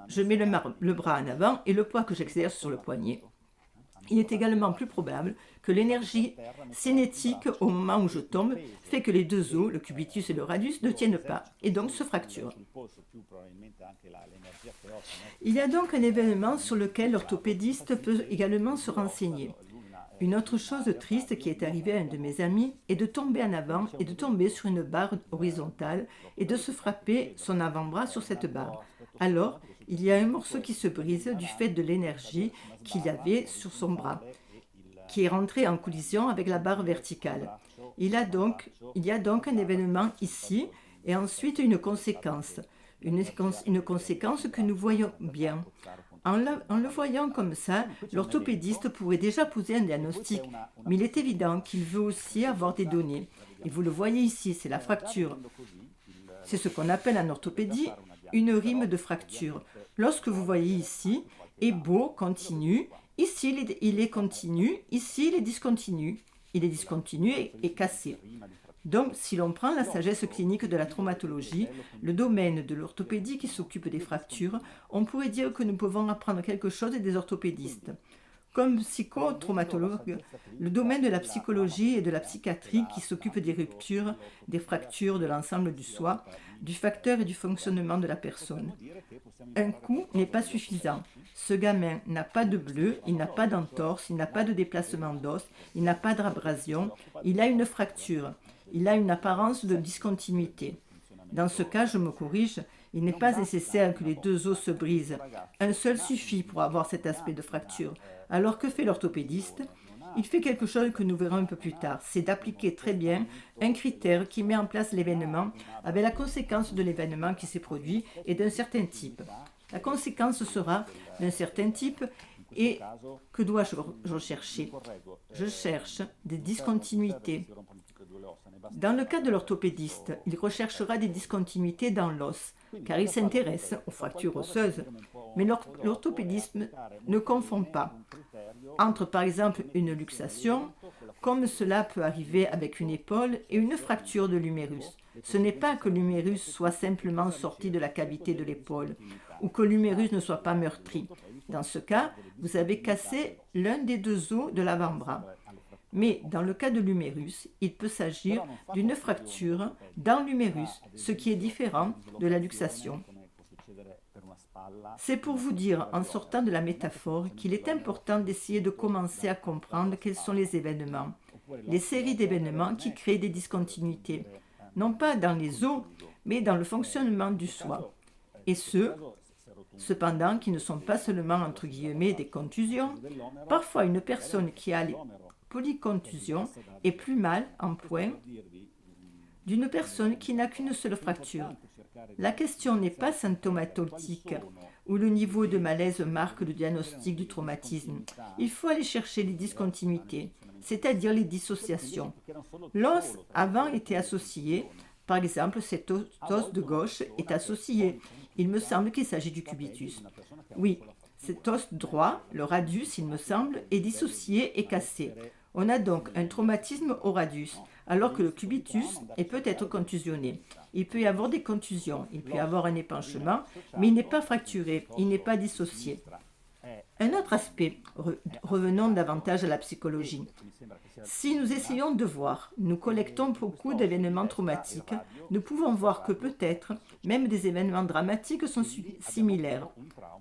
Je mets le bras en avant et le poids que j'exerce sur le poignet. Il est également plus probable que l'énergie cinétique au moment où je tombe fait que les 2 os, le cubitus et le radius, ne tiennent pas et donc se fracturent. Il y a donc un événement sur lequel l'orthopédiste peut également se renseigner. Une autre chose triste qui est arrivée à un de mes amis est de tomber en avant et de tomber sur une barre horizontale et de se frapper son avant-bras sur cette barre. Alors, il y a un morceau qui se brise du fait de l'énergie qu'il avait sur son bras, qui est rentré en collision avec la barre verticale. Il y a donc un événement ici et ensuite une conséquence que nous voyons bien. En le voyant comme ça, l'orthopédiste pourrait déjà poser un diagnostic, mais il est évident qu'il veut aussi avoir des données. Et vous le voyez ici, c'est la fracture. C'est ce qu'on appelle en orthopédie une rime de fracture. Lorsque vous voyez ici, beau, continu, ici il est continu, ici il est discontinu. Il est discontinu et cassé. Donc, si l'on prend la sagesse clinique de la traumatologie, le domaine de l'orthopédie qui s'occupe des fractures, on pourrait dire que nous pouvons apprendre quelque chose des orthopédistes. Comme psychotraumatologue, le domaine de la psychologie et de la psychiatrie qui s'occupe des ruptures, des fractures, de l'ensemble du soi, du facteur et du fonctionnement de la personne. Un coup n'est pas suffisant. Ce gamin n'a pas de bleu, il n'a pas d'entorse, il n'a pas de déplacement d'os, il n'a pas d'abrasion, il a une fracture. Il a une apparence de discontinuité. Dans ce cas, je me corrige, il n'est pas nécessaire que les 2 os se brisent. Un seul suffit pour avoir cet aspect de fracture. Alors que fait l'orthopédiste? Il fait quelque chose que nous verrons un peu plus tard, c'est d'appliquer très bien un critère qui met en place l'événement avec la conséquence de l'événement qui s'est produit et d'un certain type. La conséquence sera d'un certain type et que dois-je rechercher? Je cherche des discontinuités. Dans le cas de l'orthopédiste, il recherchera des discontinuités dans l'os, car il s'intéresse aux fractures osseuses. Mais l'orthopédiste ne confond pas entre, par exemple, une luxation, comme cela peut arriver avec une épaule, et une fracture de l'humérus. Ce n'est pas que l'humérus soit simplement sorti de la cavité de l'épaule, ou que l'humérus ne soit pas meurtri. Dans ce cas, vous avez cassé l'un des deux os de l'avant-bras. Mais dans le cas de l'humérus, il peut s'agir d'une fracture dans l'humérus, ce qui est différent de la luxation. C'est pour vous dire, en sortant de la métaphore, qu'il est important d'essayer de commencer à comprendre quels sont les événements, les séries d'événements qui créent des discontinuités, non pas dans les os, mais dans le fonctionnement du soi. Et cependant, qui ne sont pas seulement, entre guillemets, des contusions. Parfois, une personne qui a les polycontusions est plus mal en point d'une personne qui n'a qu'une seule fracture. La question n'est pas symptomatique, où le niveau de malaise marque le diagnostic du traumatisme. Il faut aller chercher les discontinuités, c'est-à-dire les dissociations. L'os avant était associé, par exemple cet os de gauche est associé. Il me semble qu'il s'agit du cubitus. Oui, cet os droit, le radius, il me semble, est dissocié et cassé. On a donc un traumatisme au radius, alors que le cubitus peut être contusionné. Il peut y avoir des contusions, il peut y avoir un épanchement, mais il n'est pas fracturé, il n'est pas dissocié. Un autre aspect, revenons davantage à la psychologie. Si nous essayons de voir, nous collectons beaucoup d'événements traumatiques, nous pouvons voir que peut-être même des événements dramatiques sont similaires.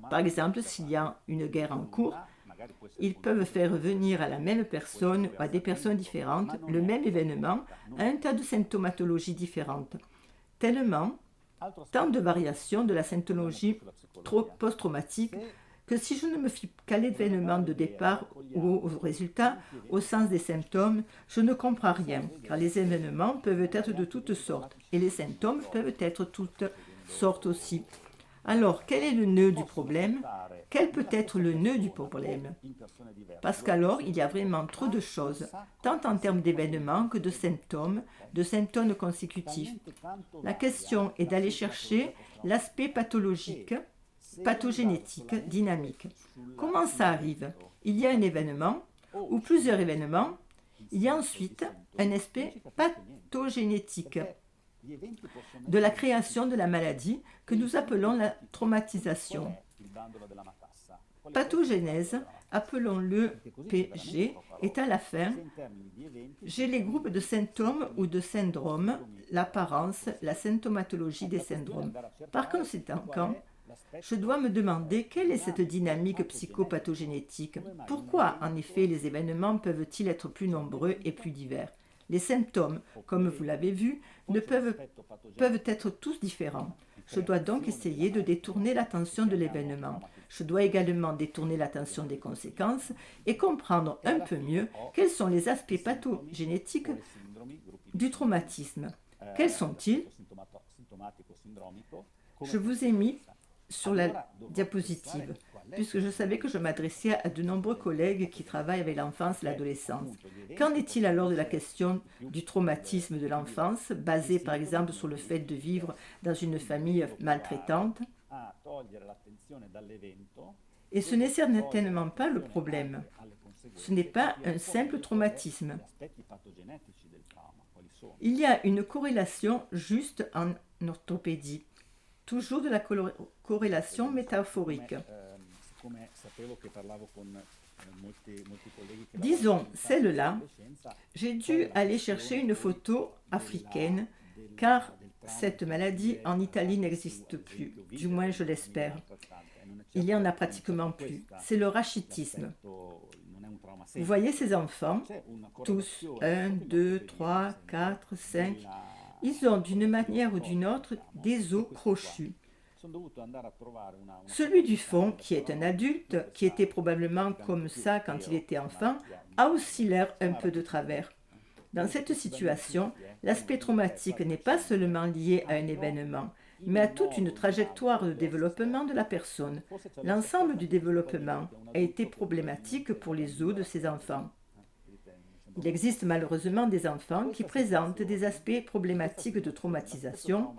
Par exemple, s'il y a une guerre en cours, ils peuvent faire venir à la même personne ou à des personnes différentes le même événement à un tas de symptomatologies différentes. Tellement, tant de variations de la symptomologie post-traumatique que si je ne me fie qu'à l'événement de départ ou au résultat, au sens des symptômes, je ne comprends rien, car les événements peuvent être de toutes sortes et les symptômes peuvent être toutes sortes aussi. Alors, quel est le nœud du problème? Quel peut être le nœud du problème? Parce qu'alors, il y a vraiment trop de choses, tant en termes d'événements que de symptômes consécutifs. La question est d'aller chercher l'aspect pathologique, pathogénétique, dynamique. Comment ça arrive? Il y a un événement, ou plusieurs événements, il y a ensuite un aspect pathogénétique de la création de la maladie que nous appelons la traumatisation. Pathogénèse, appelons-le PG, est à la fin. J'ai les groupes de symptômes ou de syndromes, l'apparence, la symptomatologie des syndromes. Par conséquent, je dois me demander quelle est cette dynamique psychopathogénétique. Pourquoi, en effet, les événements peuvent-ils être plus nombreux et plus divers? Les symptômes, comme vous l'avez vu, peuvent être tous différents. Je dois donc essayer de détourner l'attention de l'événement. Je dois également détourner l'attention des conséquences et comprendre un peu mieux quels sont les aspects pathogénétiques du traumatisme. Quels sont-ils? Je vous ai mis sur la diapositive, puisque je savais que je m'adressais à de nombreux collègues qui travaillent avec l'enfance et l'adolescence. Qu'en est-il alors de la question du traumatisme de l'enfance, basé par exemple sur le fait de vivre dans une famille maltraitante? Et ce n'est certainement pas le problème. Ce n'est pas un simple traumatisme. Il y a une corrélation juste en orthopédie, toujours de la corrélation métaphorique. Disons, celle-là, j'ai dû aller chercher une photo africaine, car cette maladie en Italie n'existe plus, du moins je l'espère. Il n'y en a pratiquement plus. C'est le rachitisme. Vous voyez ces enfants, tous, 1, 2, 3, 4, 5, ils ont d'une manière ou d'une autre des os crochus. Celui du fond, qui est un adulte, qui était probablement comme ça quand il était enfant, a aussi l'air un peu de travers. Dans cette situation, l'aspect traumatique n'est pas seulement lié à un événement, mais à toute une trajectoire de développement de la personne. L'ensemble du développement a été problématique pour les os de ces enfants. Il existe malheureusement des enfants qui présentent des aspects problématiques de traumatisation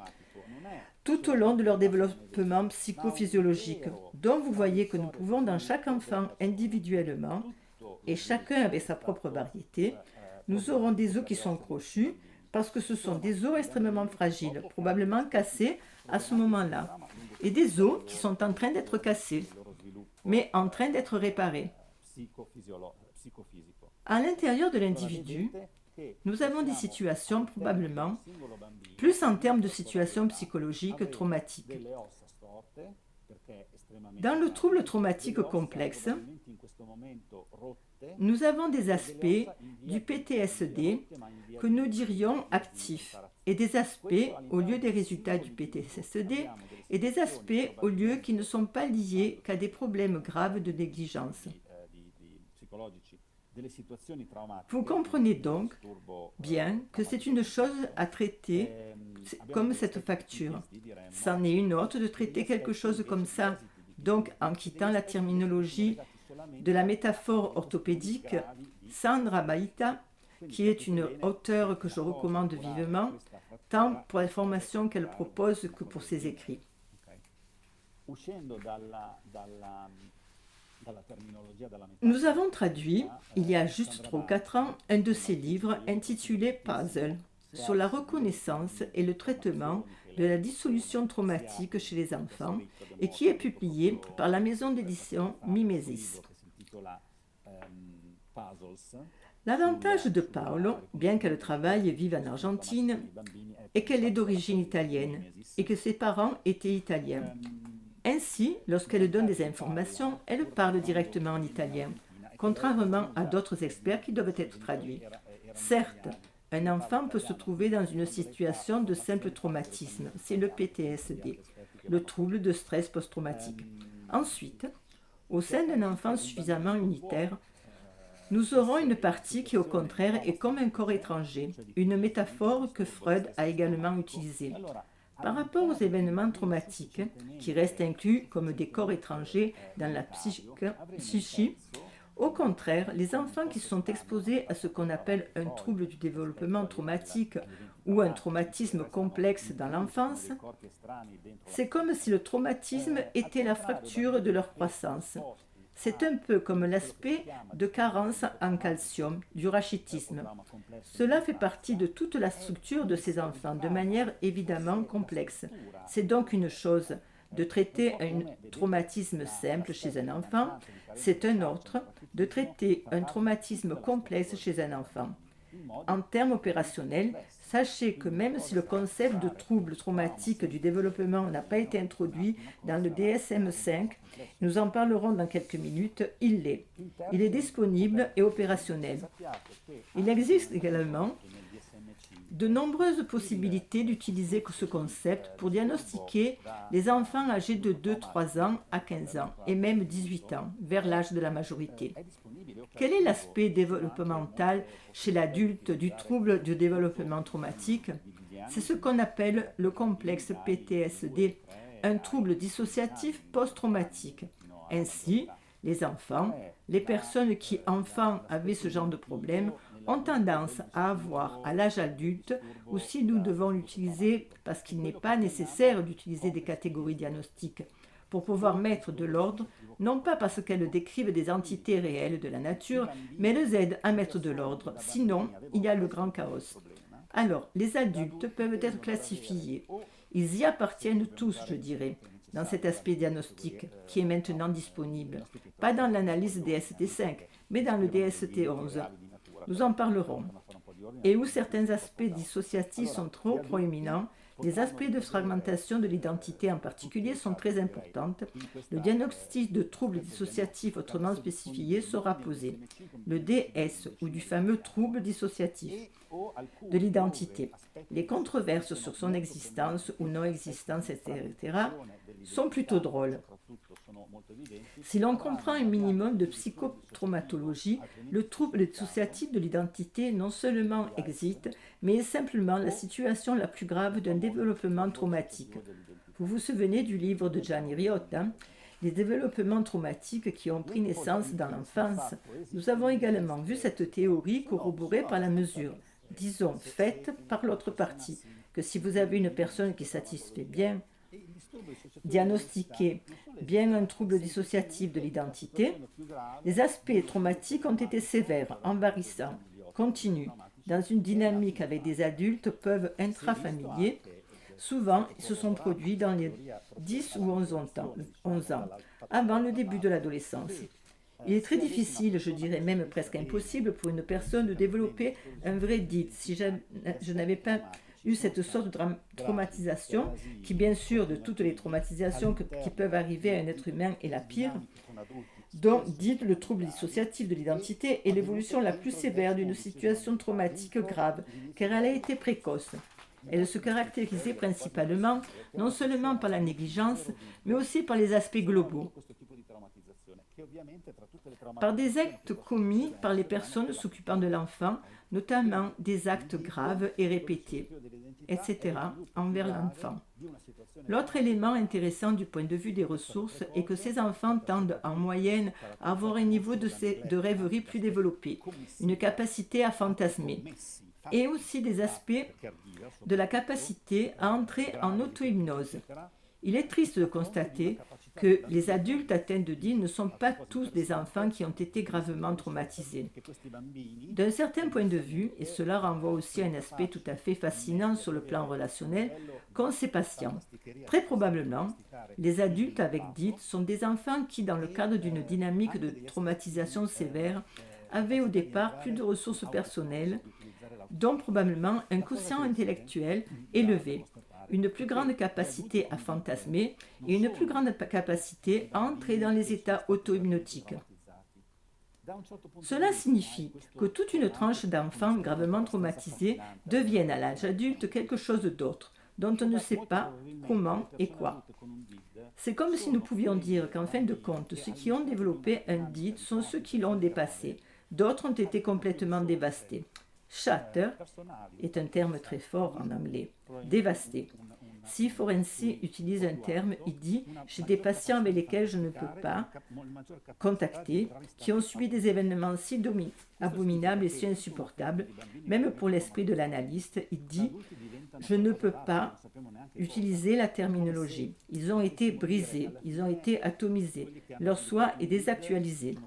tout au long de leur développement psychophysiologique, dont vous voyez que nous pouvons dans chaque enfant individuellement, et chacun avec sa propre variété, nous aurons des os qui sont crochus parce que ce sont des os extrêmement fragiles, probablement cassés à ce moment-là, et des os qui sont en train d'être cassés, mais en train d'être réparés. À l'intérieur de l'individu, nous avons des situations probablement plus en termes de situations psychologiques traumatiques. Dans le trouble traumatique complexe, nous avons des aspects du PTSD que nous dirions actifs et des aspects au lieu des résultats du PTSD et des aspects au lieu qui ne sont pas liés qu'à des problèmes graves de négligence. Vous comprenez donc bien que c'est une chose à traiter comme cette facture. C'en est une autre de traiter quelque chose comme ça, donc en quittant la terminologie de la métaphore orthopédique, Sandra Baita, qui est une auteure que je recommande vivement, tant pour la formation qu'elle propose que pour ses écrits. Nous avons traduit, il y a juste 3 ou 4 ans, un de ses livres intitulé Puzzle, sur la reconnaissance et le traitement de la dissolution traumatique chez les enfants et qui est publié par la maison d'édition Mimesis. L'avantage de Paolo, bien qu'elle travaille et vive en Argentine, est qu'elle est d'origine italienne et que ses parents étaient italiens. Ainsi, lorsqu'elle donne des informations, elle parle directement en italien, contrairement à d'autres experts qui doivent être traduits. Certes, un enfant peut se trouver dans une situation de simple traumatisme, c'est le PTSD, le trouble de stress post-traumatique. Ensuite, au sein d'un enfant suffisamment unitaire, nous aurons une partie qui au contraire est comme un corps étranger, une métaphore que Freud a également utilisée. Par rapport aux événements traumatiques, qui restent inclus comme des corps étrangers dans la psyché, au contraire, les enfants qui sont exposés à ce qu'on appelle un trouble du développement traumatique ou un traumatisme complexe dans l'enfance, c'est comme si le traumatisme était la fracture de leur croissance. C'est un peu comme l'aspect de carence en calcium, du rachitisme. Cela fait partie de toute la structure de ces enfants, de manière évidemment complexe. C'est donc une chose de traiter un traumatisme simple chez un enfant, c'est un autre de traiter un traumatisme complexe chez un enfant. En termes opérationnels, sachez que même si le concept de trouble traumatique du développement n'a pas été introduit dans le DSM-5, nous en parlerons dans quelques minutes, il l'est. Il est disponible et opérationnel. Il existe également de nombreuses possibilités d'utiliser ce concept pour diagnostiquer les enfants âgés de 2-3 ans à 15 ans et même 18 ans, vers l'âge de la majorité. Quel est l'aspect développemental chez l'adulte du trouble du développement traumatique? C'est ce qu'on appelle le complexe PTSD, un trouble dissociatif post-traumatique. Ainsi, les enfants, les personnes qui enfants avaient ce genre de problème, ont tendance à avoir à l'âge adulte, ou si nous devons l'utiliser parce qu'il n'est pas nécessaire d'utiliser des catégories diagnostiques, pour pouvoir mettre de l'ordre, non pas parce qu'elles décrivent des entités réelles de la nature, mais elles aident à mettre de l'ordre, sinon il y a le grand chaos. Alors, les adultes peuvent être classifiés. Ils y appartiennent tous, je dirais, dans cet aspect diagnostique qui est maintenant disponible, pas dans l'analyse DST5, mais dans le DST11. Nous en parlerons. Et où certains aspects dissociatifs sont trop proéminents, les aspects de fragmentation de l'identité en particulier sont très importants. Le diagnostic de trouble dissociatif autrement spécifié sera posé. Le DS ou du fameux trouble dissociatif de l'identité. Les controverses sur son existence ou non-existence, etc., sont plutôt drôles. Si l'on comprend un minimum de psychotraumatologie, le trouble dissociatif de l'identité non seulement existe, mais est simplement la situation la plus grave d'un développement traumatique. Vous vous souvenez du livre de Gianni Riotta, les développements traumatiques qui ont pris naissance dans l'enfance. Nous avons également vu cette théorie corroborée par la mesure, disons faite par l'autre partie, que si vous avez une personne qui satisfait bien, diagnostiquer bien un trouble dissociatif de l'identité, les aspects traumatiques ont été sévères, envahissants, continus, dans une dynamique avec des adultes peuvent intrafamiliers. Souvent, ils se sont produits dans les 10 ou 11 ans, avant le début de l'adolescence. Il est très difficile, je dirais même presque impossible pour une personne de développer un vrai DID si je n'avais pas eu cette sorte de traumatisation, qui bien sûr de toutes les traumatisations qui peuvent arriver à un être humain est la pire, dont DID, le trouble dissociatif de l'identité, est l'évolution la plus sévère d'une situation traumatique grave, car elle a été précoce. Elle se caractérisait principalement non seulement par la négligence, mais aussi par les aspects globaux, par des actes commis par les personnes s'occupant de l'enfant, notamment des actes graves et répétés, etc., envers l'enfant. L'autre élément intéressant du point de vue des ressources est que ces enfants tendent en moyenne à avoir un niveau de rêverie plus développé, une capacité à fantasmer, et aussi des aspects de la capacité à entrer en auto-hypnose. Il est triste de constater que les adultes atteints de DID ne sont pas tous des enfants qui ont été gravement traumatisés. D'un certain point de vue, et cela renvoie aussi à un aspect tout à fait fascinant sur le plan relationnel, qu'ont ces patients. Très probablement, les adultes avec DID sont des enfants qui, dans le cadre d'une dynamique de traumatisation sévère, avaient au départ plus de ressources personnelles, dont probablement un quotient intellectuel élevé, une plus grande capacité à fantasmer et une plus grande capacité à entrer dans les états auto-hypnotiques. Cela signifie que toute une tranche d'enfants gravement traumatisés deviennent à l'âge adulte quelque chose d'autre, dont on ne sait pas comment et quoi. C'est comme si nous pouvions dire qu'en fin de compte, ceux qui ont développé un DID sont ceux qui l'ont dépassé, d'autres ont été complètement dévastés. Shatter est un terme très fort en anglais, dévasté. Si Forensi utilise un terme, il dit « j'ai des patients avec lesquels je ne peux pas contacter, qui ont subi des événements si abominables et si insupportables, même pour l'esprit de l'analyste, il dit « je ne peux pas utiliser la terminologie. Ils ont été brisés, ils ont été atomisés, leur soi est désactualisé. »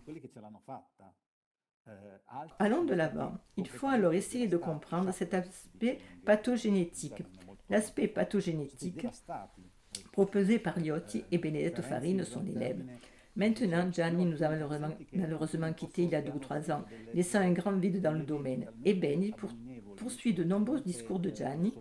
Allons de l'avant. Il faut alors essayer de comprendre cet aspect pathogénétique. L'aspect pathogénétique proposé par Liotti et Benedetto Farina sont l'élève. Maintenant, Gianni nous a malheureusement quittés il y a 2 ou 3 ans, laissant un grand vide dans le domaine. Et Benny poursuit de nombreux discours de Gianni,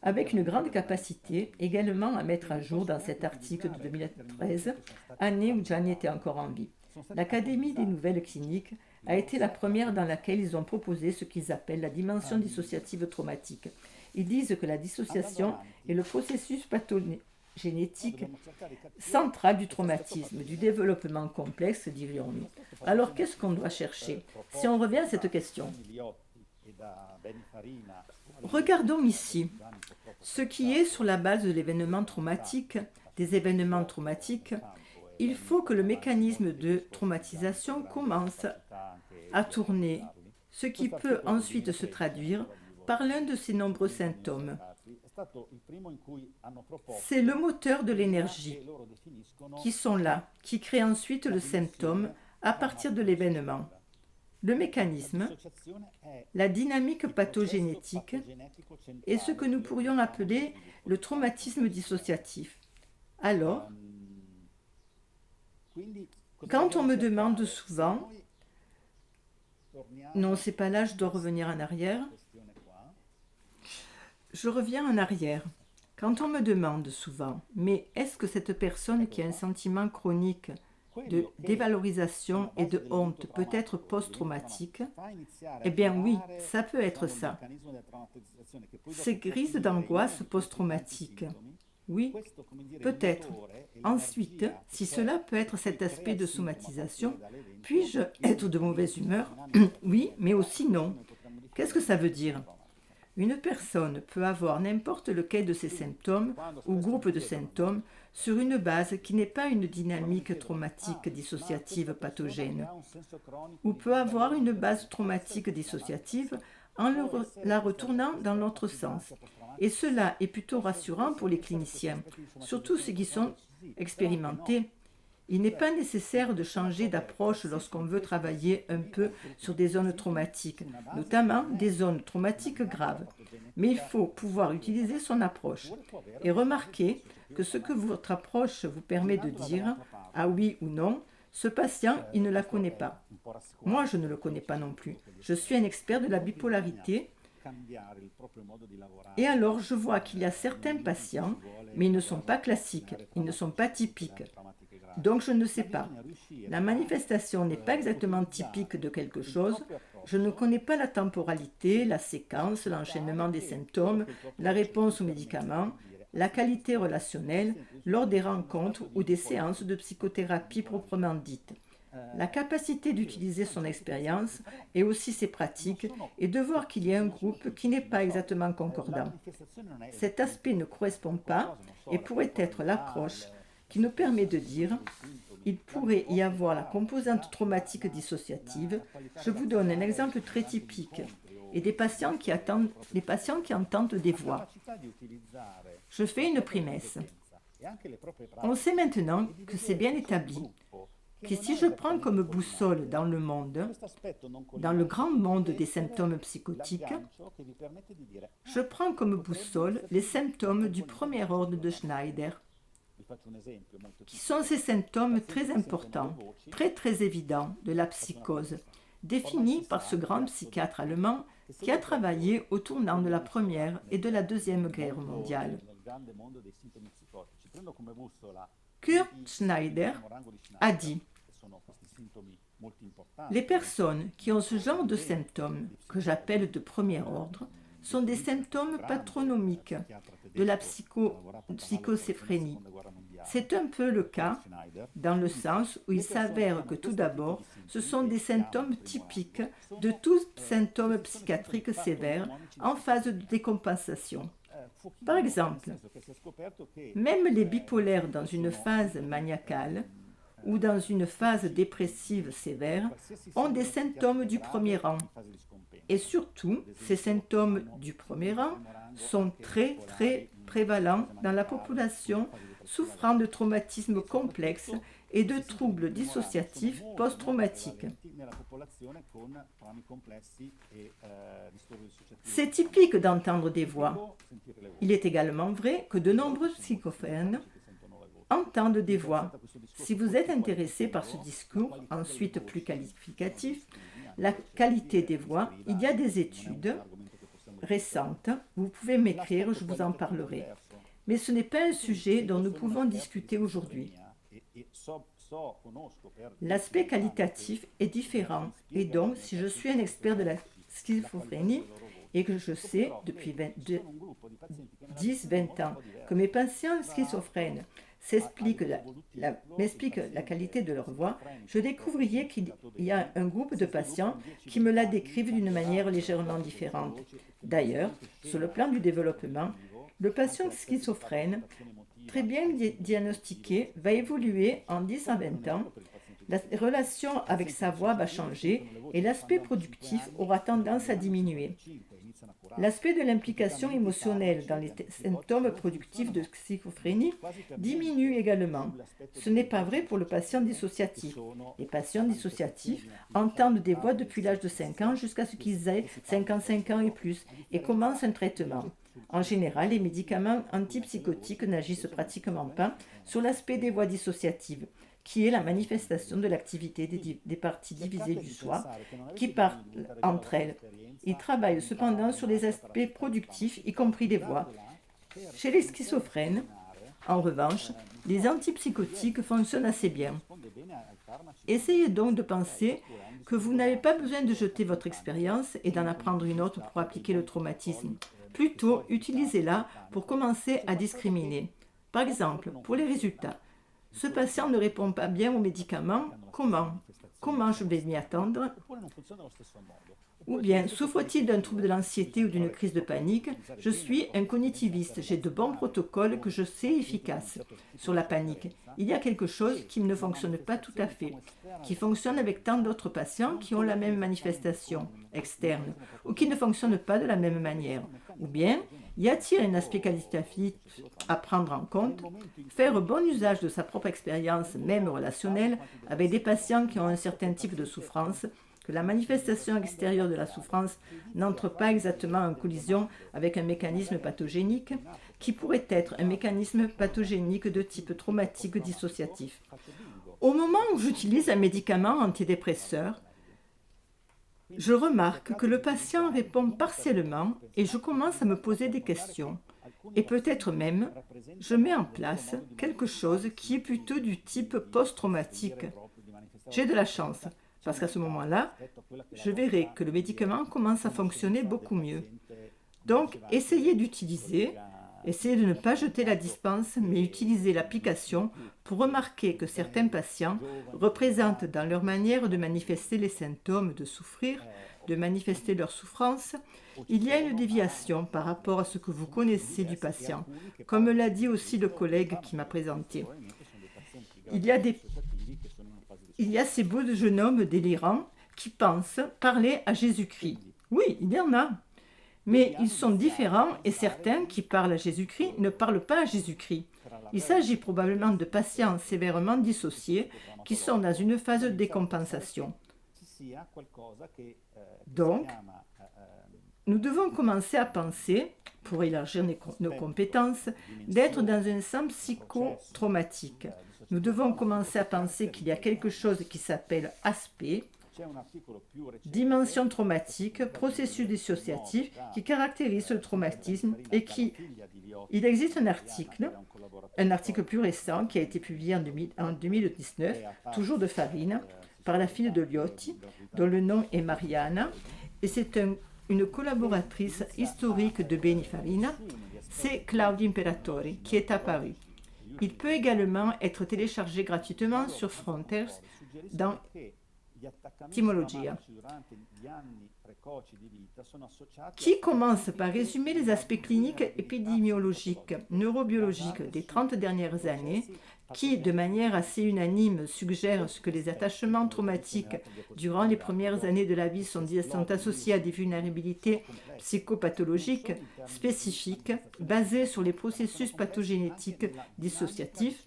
avec une grande capacité également à mettre à jour dans cet article de 2013, année où Gianni était encore en vie. L'Académie des nouvelles cliniques a été la première dans laquelle ils ont proposé ce qu'ils appellent la dimension dissociative traumatique. Ils disent que la dissociation est le processus pathogénétique central du traumatisme, du développement complexe, dirions-nous. Alors, qu'est-ce qu'on doit chercher? Si on revient à cette question, regardons ici ce qui est sur la base de l'événement traumatique, des événements traumatiques. Il faut que le mécanisme de traumatisation commence à tourner, ce qui peut ensuite se traduire par l'un de ces nombreux symptômes. C'est le moteur de l'énergie qui sont là, qui crée ensuite le symptôme à partir de l'événement. Le mécanisme, la dynamique pathogénétique est ce que nous pourrions appeler le traumatisme dissociatif. Alors, quand on me demande souvent, non, c'est pas là, je dois revenir en arrière. Je reviens en arrière. Quand on me demande souvent, mais est-ce que cette personne qui a un sentiment chronique de dévalorisation et de honte peut être post-traumatique? Eh bien oui, ça peut être ça. Ces crises d'angoisse post-traumatique, Oui, questo, come dire, peut-être. motore e Ensuite, l'energia si che cela c'è, peut être che cet aspect crea de il sintomo somatisation, poi dall'evento, puis-je être de mauvaise influisce humeur? dinamicamente Oui, mais sulla aussi come non. noi potremmo Qu'est-ce definire que ça veut l'interpretazione dire? traumatica. Une personne peut avoir n'importe lequel de ces Quindi, symptômes quando ou spesso groupe mi de chiedono, no? symptômes sur une base qui n'est pas une Allora mi dynamique chiedono, traumatique ma dissociative questa persona che pathogène, ha un senso cronico ou di peut avoir une disagio base può essere traumatique dissociative post-traumatica? en Può essere la retournant dans questa l'autre sens. attivanza Et post-traumatica? cela est plutôt Può rassurant pour les essere questi cliniciens, aspetti di surtout somatizzazione ceux qui sont post-traumatici? Sì, però anche no. expérimentés. Il n'est Cioè, pas una nécessaire de persona changer può avere d'approche lorsqu'on qualsiasi di veut questi travailler un sintomi peu o gruppi sur di des questi zones sintomi traumatiques, su una base che notamment non è des zones una traumatiques dinamica graves. Mais il patogenetica faut pouvoir dissociativa, utiliser son approche. oppure può avere Et una base remarquez que dissociativa ce que traumatica. votre approche vous permet de Girandola dire, dall'altra ah parte, oui ou non, ce patient, il ne la questo connaît è pas. un po' Moi, rassicurante je ne le quello connais che pas dice non lui, plus. quello che Je dice suis un expert de la non bisogna bipolarité. cambiare il proprio modo di lavorare. Et alors, je vois qu'il y a Nel certains momento in cui patients, si vuole mais ils ne sont magari pas classiques, superare ils ne sont pas typiques. traumatiche gravi. Donc, je ne sais Ma pas. bisogna riuscire La a manifestation n'est pas exactement typique de utilizzare quelque il chose. proprio Je ne approccio connais pas la temporalité, la séquence, per l'enchaînement des che symptômes, quello che il tuo la approccio réponse ti aux permette médicaments, di dire, la sì, qualité sto relationnelle semplicemente lors des in uno rencontres stato ou di des séances de bipolarità. psychothérapie proprement dites. La Eh, capacité d'utiliser son expérience et aussi ses pratiques et de voir qu'il y a un groupe qui n'est pas exactement concordant. Cet aspect ne correspond pas et pourrait être l'approche qui nous permet de dire il pourrait y avoir la composante traumatique dissociative. Je vous donne un exemple très typique et des patients qui entendent des voix. Je fais une prémisse. On sait maintenant que c'est bien établi que si je prends comme boussole dans le monde, dans le grand monde des symptômes psychotiques, je prends comme boussole les symptômes du premier ordre de Schneider, qui sont ces symptômes très importants, très évidents de la psychose, définis par ce grand psychiatre allemand qui a travaillé au tournant de la Première et de la Deuxième Guerre mondiale. Kurt Schneider a dit « Les personnes qui ont ce genre de symptômes, que j'appelle de premier ordre, sont des symptômes patronomiques de la psychoséphrènie. C'est un peu le cas dans le sens où il s'avère que tout d'abord, ce sont des symptômes typiques de tout symptôme psychiatrique sévère en phase de décompensation. Par exemple, même les bipolaires dans une phase maniacale ou dans une phase dépressive sévère ont des symptômes du premier rang. Et surtout, ces symptômes du premier rang sont très prévalents dans la population souffrant de traumatismes complexes et de troubles dissociatifs post-traumatiques. C'est typique d'entendre des voix. Il est également vrai que de nombreux schizophrènes entendent des voix. Si vous êtes intéressé par ce discours, ensuite plus qualificatif, la qualité des voix, il y a des études récentes. Vous pouvez m'écrire, je vous en parlerai. Mais ce n'est pas un sujet dont nous pouvons discuter aujourd'hui. L'aspect qualitatif est différent. Et donc, si je suis un expert de la schizophrénie et que je sais depuis 10-20 ans que mes patients schizophrènes m'expliquent la qualité de leur voix, je découvrirais qu'il y a un groupe de patients qui me la décrivent d'une manière légèrement différente. D'ailleurs, sur le plan du développement, le patient schizophrène, très bien diagnostiqué, va évoluer en 10 à 20 ans, la relation avec sa voix va changer et l'aspect productif aura tendance à diminuer. L'aspect de l'implication émotionnelle dans les symptômes productifs de schizophrénie diminue également. Ce n'est pas vrai pour le patient dissociatif. Les patients dissociatifs entendent des voix depuis l'âge de 5 ans jusqu'à ce qu'ils aient 55 ans et plus et commencent un traitement. En général, les médicaments antipsychotiques n'agissent pratiquement pas sur l'aspect des voix dissociatives, qui est la manifestation de l'activité des parties divisées du soi, qui parlent entre elles. Ils travaillent cependant sur les aspects productifs, y compris les voix. Chez les schizophrènes, en revanche, les antipsychotiques fonctionnent assez bien. Essayez donc de penser que vous n'avez pas besoin de jeter votre expérience et d'en apprendre une autre pour appliquer le traumatisme. Plutôt, utilisez-la pour commencer à discriminer. Par exemple, pour les résultats, ce patient ne répond pas bien aux médicaments, comment? Comment je vais m'y attendre? Ou bien, souffre-t-il d'un trouble de l'anxiété ou d'une crise de panique? Je suis un cognitiviste, j'ai de bons protocoles que je sais efficaces sur la panique. Il y a quelque chose qui ne fonctionne pas tout à fait, qui fonctionne avec tant d'autres patients qui ont la même manifestation externe, ou qui ne fonctionne pas de la même manière. Ou bien, y a-t-il un aspect qualitatif à prendre en compte? Faire bon usage de sa propre expérience, même relationnelle, avec des patients qui ont un certain type de souffrance, que la manifestation extérieure de la souffrance n'entre pas exactement en collision avec un mécanisme pathogénique, qui pourrait être un mécanisme pathogénique de type traumatique dissociatif. Au moment où j'utilise un médicament antidépresseur, je remarque que le patient répond partiellement et je commence à me poser des questions. Et peut-être même, je mets en place quelque chose qui est plutôt du type post-traumatique. J'ai de la chance, parce qu'à ce moment-là, je verrai que le médicament commence à fonctionner beaucoup mieux. Donc, essayez de ne pas jeter la dispense, mais utiliser l'application pour remarquer que certains patients représentent dans leur manière de manifester les symptômes de souffrir, de manifester leur souffrance, il y a une déviation par rapport à ce que vous connaissez du patient, comme l'a dit aussi le collègue qui m'a présenté. Il y a ces beaux jeunes hommes délirants qui pensent parler à Jésus-Christ. Oui, il y en a. Mais ils sont différents et certains qui parlent à Jésus-Christ ne parlent pas à Jésus-Christ. Il s'agit probablement de patients sévèrement dissociés qui sont dans une phase de décompensation. Donc, nous devons commencer à penser, pour élargir nos compétences, d'être dans un sens psychotraumatique. Nous devons commencer à penser qu'il y a quelque chose qui s'appelle aspect, dimension traumatique, processus dissociatif qui caractérise le traumatisme et il existe un article plus récent qui a été publié en 2019, toujours de Farina, par la fille de Liotti, dont le nom est Mariana, et c'est une collaboratrice historique de Beni Farina, c'est Claudia Imperatori, qui est apparue. Il peut également être téléchargé gratuitement sur Frontiers dans Etymologia, qui commence par résumer les aspects cliniques, épidémiologiques, neurobiologiques des 30 dernières années, qui, de manière assez unanime, suggèrent que les attachements traumatiques durant les premières années de la vie sont associés à des vulnérabilités psychopathologiques spécifiques basées sur les processus pathogénétiques dissociatifs.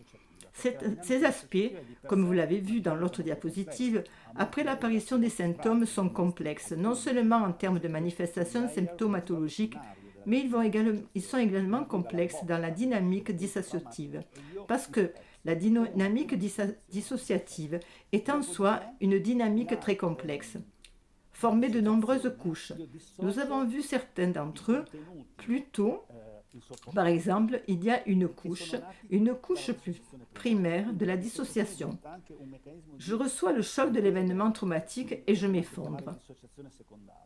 Ces aspects, comme vous l'avez vu dans l'autre diapositive, après l'apparition des symptômes sont complexes, non seulement en termes de manifestations symptomatologiques, mais ils sont également complexes dans la dynamique dissociative, parce que la dynamique dissociative est en soi une dynamique très complexe, formée de nombreuses couches. Nous avons vu certains d'entre eux plus tôt. Par exemple, il y a une couche plus primaire de la dissociation. Je reçois le choc de l'événement traumatique et je m'effondre.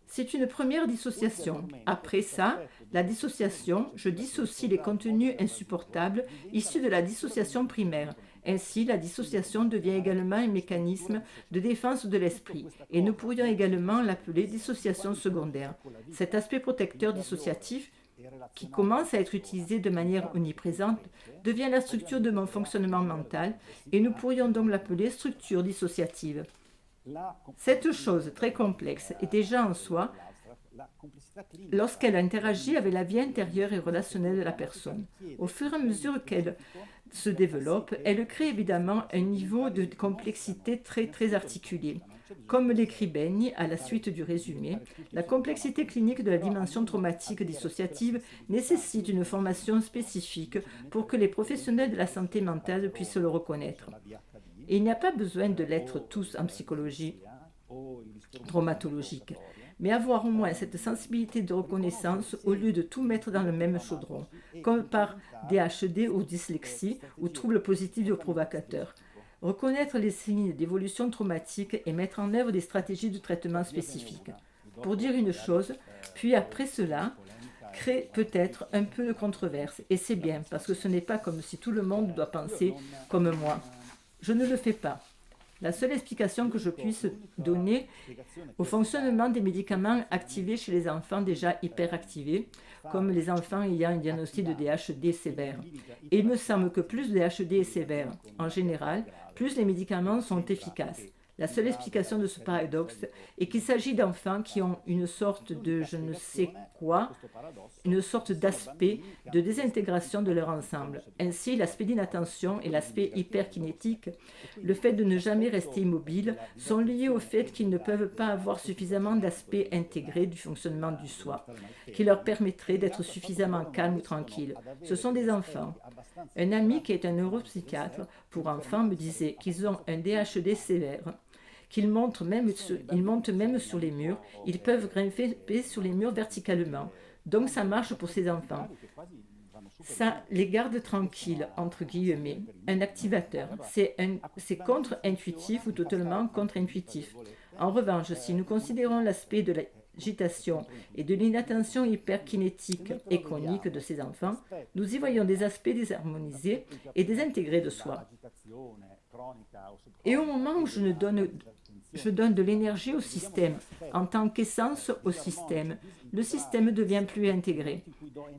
C'est une première dissociation. Après ça, la dissociation, je dissocie les contenus insupportables issus de la dissociation primaire. Ainsi, la dissociation devient également un mécanisme de défense de l'esprit et nous pourrions également l'appeler dissociation secondaire. Cet aspect protecteur dissociatif qui commence à être utilisé de manière omniprésente, devient la structure de mon fonctionnement mental et nous pourrions donc l'appeler structure dissociative. Cette chose très complexe est déjà en soi lorsqu'elle interagit avec la vie intérieure et relationnelle de la personne. Au fur et à mesure qu'elle se développe, elle crée évidemment un niveau de complexité très très articulé. Comme l'écrit Benni à la suite du résumé, la complexité clinique de la dimension traumatique dissociative nécessite une formation spécifique pour que les professionnels de la santé mentale puissent le reconnaître. Et il n'y a pas besoin de l'être tous en psychologie traumatologique, mais avoir au moins cette sensibilité de reconnaissance au lieu de tout mettre dans le même chaudron, comme par DHD ou dyslexie ou troubles positifs ou provocateurs. Reconnaître les signes d'évolution traumatique et mettre en œuvre des stratégies de traitement spécifiques. Pour dire une chose, puis après cela, crée peut-être un peu de controverse, et c'est bien, parce que ce n'est pas comme si tout le monde doit penser comme moi. Je ne le fais pas. La seule explication que je puisse donner au fonctionnement des médicaments activés chez les enfants déjà hyperactivés, comme les enfants ayant un diagnostic de DHD sévère. Et il me semble que plus le DHD est sévère, en général, plus les médicaments sont efficaces. La seule explication de ce paradoxe est qu'il s'agit d'enfants qui ont une sorte de je ne sais quoi, une sorte d'aspect de désintégration de leur ensemble. Ainsi, l'aspect d'inattention et l'aspect hyperkinétique, le fait de ne jamais rester immobile, sont liés au fait qu'ils ne peuvent pas avoir suffisamment d'aspects intégrés du fonctionnement du soi, qui leur permettrait d'être suffisamment calmes ou tranquilles. Ce sont des enfants. Un ami qui est un neuropsychiatre pour enfants me disait qu'ils ont un DHD sévère, qu'ils montent même sur les murs, ils peuvent grimper sur les murs verticalement. Donc ça marche pour ces enfants. Ça les garde tranquilles, entre guillemets. Un activateur, c'est contre-intuitif ou totalement contre-intuitif. En revanche, si nous considérons l'aspect de l'agitation et de l'inattention hyperkinétique et chronique de ces enfants, nous y voyons des aspects désharmonisés et désintégrés de soi. Et au moment où je donne de l'énergie au système, en tant qu'essence au système, le système devient plus intégré.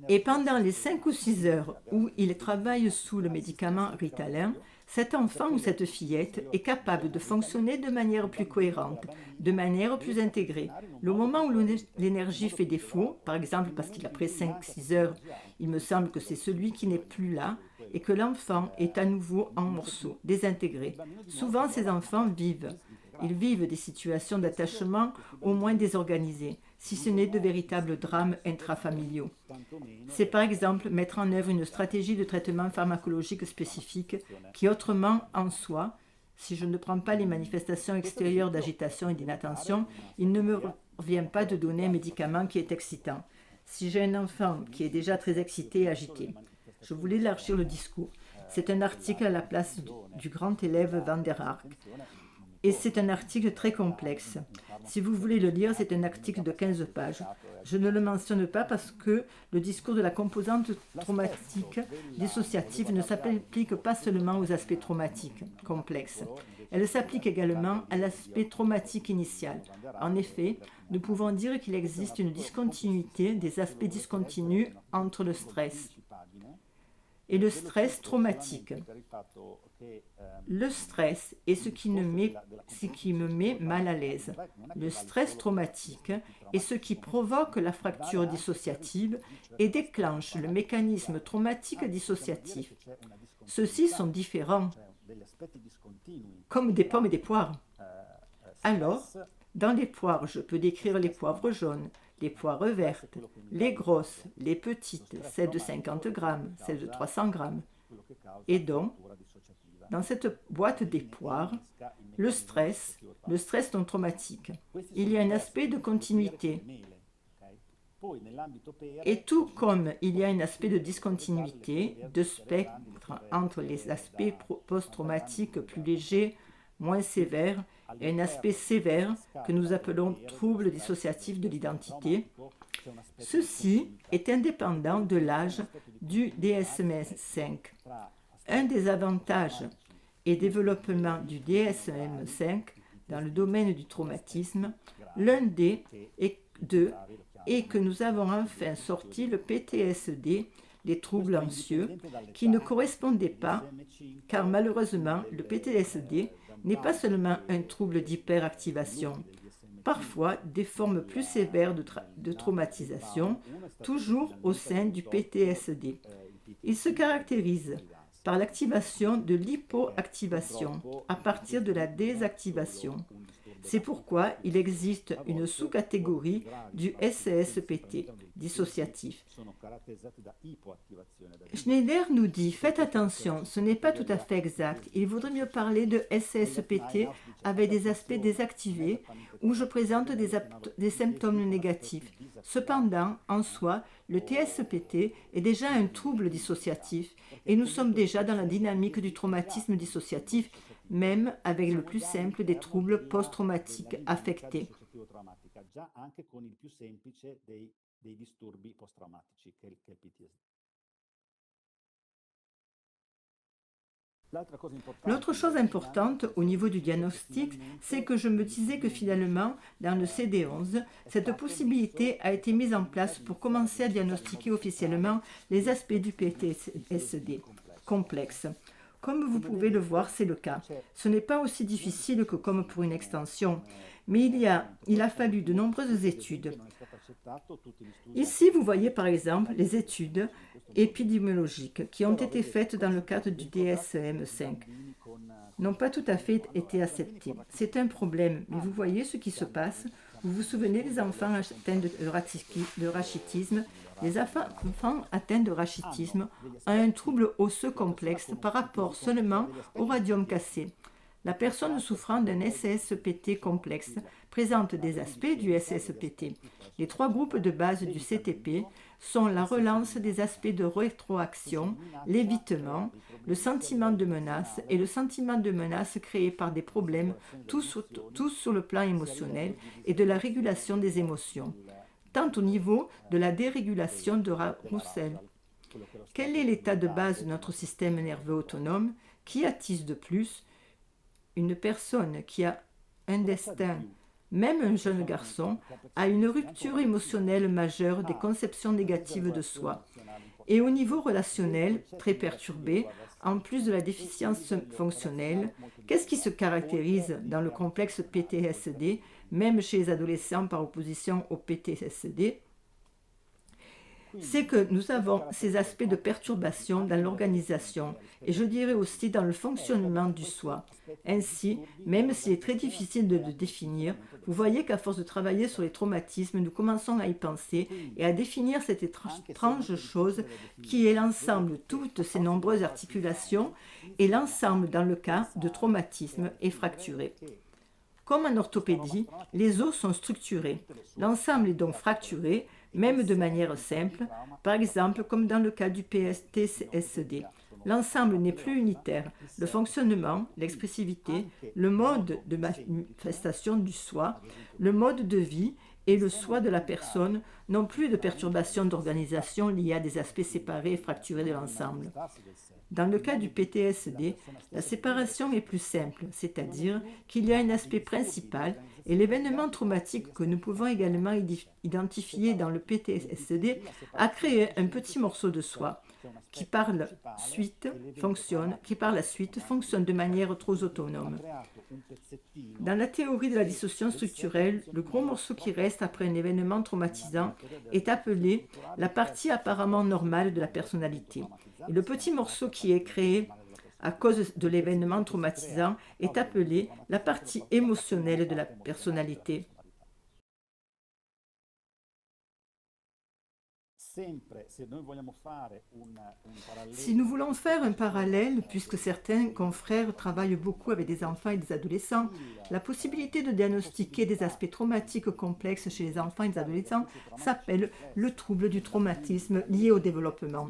Et pendant les 5 ou 6 heures où il travaille sous le médicament Ritalin, cet enfant ou cette fillette est capable de fonctionner de manière plus cohérente, de manière plus intégrée. Le moment où l'énergie fait défaut, par exemple parce qu'il a pris 5-6 heures, il me semble que c'est celui qui n'est plus là et que l'enfant est à nouveau en morceaux, désintégré. Souvent, ces enfants ils vivent des situations d'attachement au moins désorganisées, si ce n'est de véritables drames intrafamiliaux. C'est par exemple mettre en œuvre une stratégie de traitement pharmacologique spécifique qui autrement en soi, si je ne prends pas les manifestations extérieures d'agitation et d'inattention, il ne me revient pas de donner un médicament qui est excitant. Si j'ai un enfant qui est déjà très excité et agité, je voulais élargir le discours. C'est un article à la place du grand élève Van der Ark. Et c'est un article très complexe. Si vous voulez le lire, c'est un article de 15 pages. Je ne le mentionne pas parce que le discours de la composante traumatique dissociative ne s'applique pas seulement aux aspects traumatiques complexes. Elle s'applique également à l'aspect traumatique initial. En effet, nous pouvons dire qu'il existe une discontinuité des aspects discontinus entre le stress et le stress traumatique. Le stress est ce qui me met mal à l'aise. Le stress traumatique est ce qui provoque la fracture dissociative et déclenche le mécanisme traumatique dissociatif. Ceux-ci sont différents, comme des pommes et des poires. Alors, dans les poires, je peux décrire les poivres jaunes, les poires vertes, les grosses, les petites, celles de 50 grammes, celles de 300 grammes. Et donc, dans cette boîte des poires, le stress non traumatique, il y a un aspect de continuité. Et tout comme il y a un aspect de discontinuité, de spectre entre les aspects post-traumatiques plus légers, moins sévères, et un aspect sévère que nous appelons trouble dissociatif de l'identité. Ceci est indépendant de l'âge du DSM-5. Un des avantages et développements du DSM-5 dans le domaine du traumatisme, l'un des est que nous avons enfin sorti le PTSD, les troubles anxieux, qui ne correspondaient pas, car malheureusement, le PTSD n'est pas seulement un trouble d'hyperactivation. Parfois, des formes plus sévères de traumatisation, toujours au sein du PTSD. Il se caractérise par l'activation de l'hypoactivation à partir de la désactivation. C'est pourquoi il existe une sous-catégorie du SSPT, dissociatif. Schneider nous dit « Faites attention, ce n'est pas tout à fait exact. Il vaudrait mieux parler de SSPT avec des aspects désactivés où je présente des symptômes négatifs. Cependant, en soi, le TSPT est déjà un trouble dissociatif et nous sommes déjà dans la dynamique du traumatisme dissociatif, même avec le plus simple des troubles post-traumatiques affectés. dei disturbi post-traumatici che è il PTSD. L'autre chose importante au niveau du diagnostic, c'est que je me disais que finalement, dans le CD11, cette possibilité a été mise en place pour commencer à diagnostiquer officiellement les aspects du PTSD complexe. Comme vous pouvez le voir, c'est le cas. Ce n'est pas aussi difficile que comme pour une extension, mais il a fallu de nombreuses études. Ici, vous voyez par exemple les études épidémiologiques qui ont été faites dans le cadre du DSM-5 n'ont pas tout à fait été acceptées. C'est un problème, mais vous voyez ce qui se passe. Vous vous souvenez des enfants atteints de rachitisme. Les enfants atteints de rachitisme ont un trouble osseux complexe par rapport seulement au radium cassé. La personne souffrant d'un SSPT complexe présente des aspects du SSPT. Les trois groupes de base du CTP sont la relance des aspects de rétroaction, l'évitement, le sentiment de menace et le sentiment de menace créé par des problèmes, tous sur le plan émotionnel et de la régulation des émotions, tant au niveau de la dérégulation de Roussel. Quel est l'état de base de notre système nerveux autonome? Qui attise de plus? Une personne qui a un destin, même un jeune garçon, a une rupture émotionnelle majeure des conceptions négatives de soi. Et au niveau relationnel, très perturbé, en plus de la déficience fonctionnelle, qu'est-ce qui se caractérise dans le complexe PTSD, même chez les adolescents par opposition au PTSD? C'est que nous avons ces aspects de perturbation dans l'organisation et je dirais aussi dans le fonctionnement du soi. Ainsi, même s'il est très difficile de le définir, vous voyez qu'à force de travailler sur les traumatismes, nous commençons à y penser et à définir cette étrange chose qui est l'ensemble de toutes ces nombreuses articulations et l'ensemble dans le cas de traumatisme est fracturé. Comme en orthopédie, les os sont structurés. L'ensemble est donc fracturé, même de manière simple, par exemple comme dans le cas du PTSD. L'ensemble n'est plus unitaire. Le fonctionnement, l'expressivité, le mode de manifestation du soi, le mode de vie et le soi de la personne n'ont plus de perturbations d'organisation liées à des aspects séparés et fracturés de l'ensemble. Dans le cas du PTSD, la séparation est plus simple, c'est-à-dire qu'il y a un aspect principal et l'événement traumatique que nous pouvons également identifier dans le PTSD a créé un petit morceau de soi qui par la suite fonctionne de manière trop autonome. Dans la théorie de la dissociation structurelle, le gros morceau qui reste après un événement traumatisant est appelé la partie apparemment normale de la personnalité. Et le petit morceau qui est créé à cause de l'événement traumatisant est appelé la partie émotionnelle de la personnalité. Si nous voulons faire un parallèle, puisque certains confrères travaillent beaucoup avec des enfants et des adolescents, la possibilité de diagnostiquer des aspects traumatiques complexes chez les enfants et les adolescents s'appelle le trouble du traumatisme lié au développement.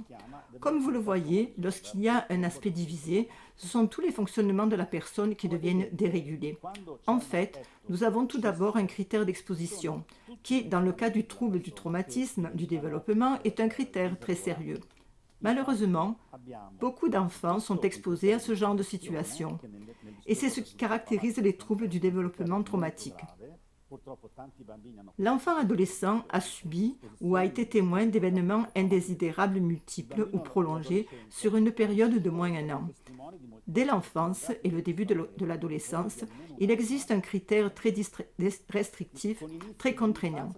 Comme vous le voyez, lorsqu'il y a un aspect divisé, ce sont tous les fonctionnements de la personne qui deviennent dérégulés. En fait, nous avons tout d'abord un critère d'exposition, qui, dans le cas du trouble du traumatisme du développement, est un critère très sérieux. Malheureusement, beaucoup d'enfants sont exposés à ce genre de situation, et c'est ce qui caractérise les troubles du développement traumatique. L'enfant adolescent a subi ou a été témoin d'événements indésirables multiples ou prolongés sur une période de moins d'un an. Dès l'enfance et le début de l'adolescence, il existe un critère très restrictif, très contraignant.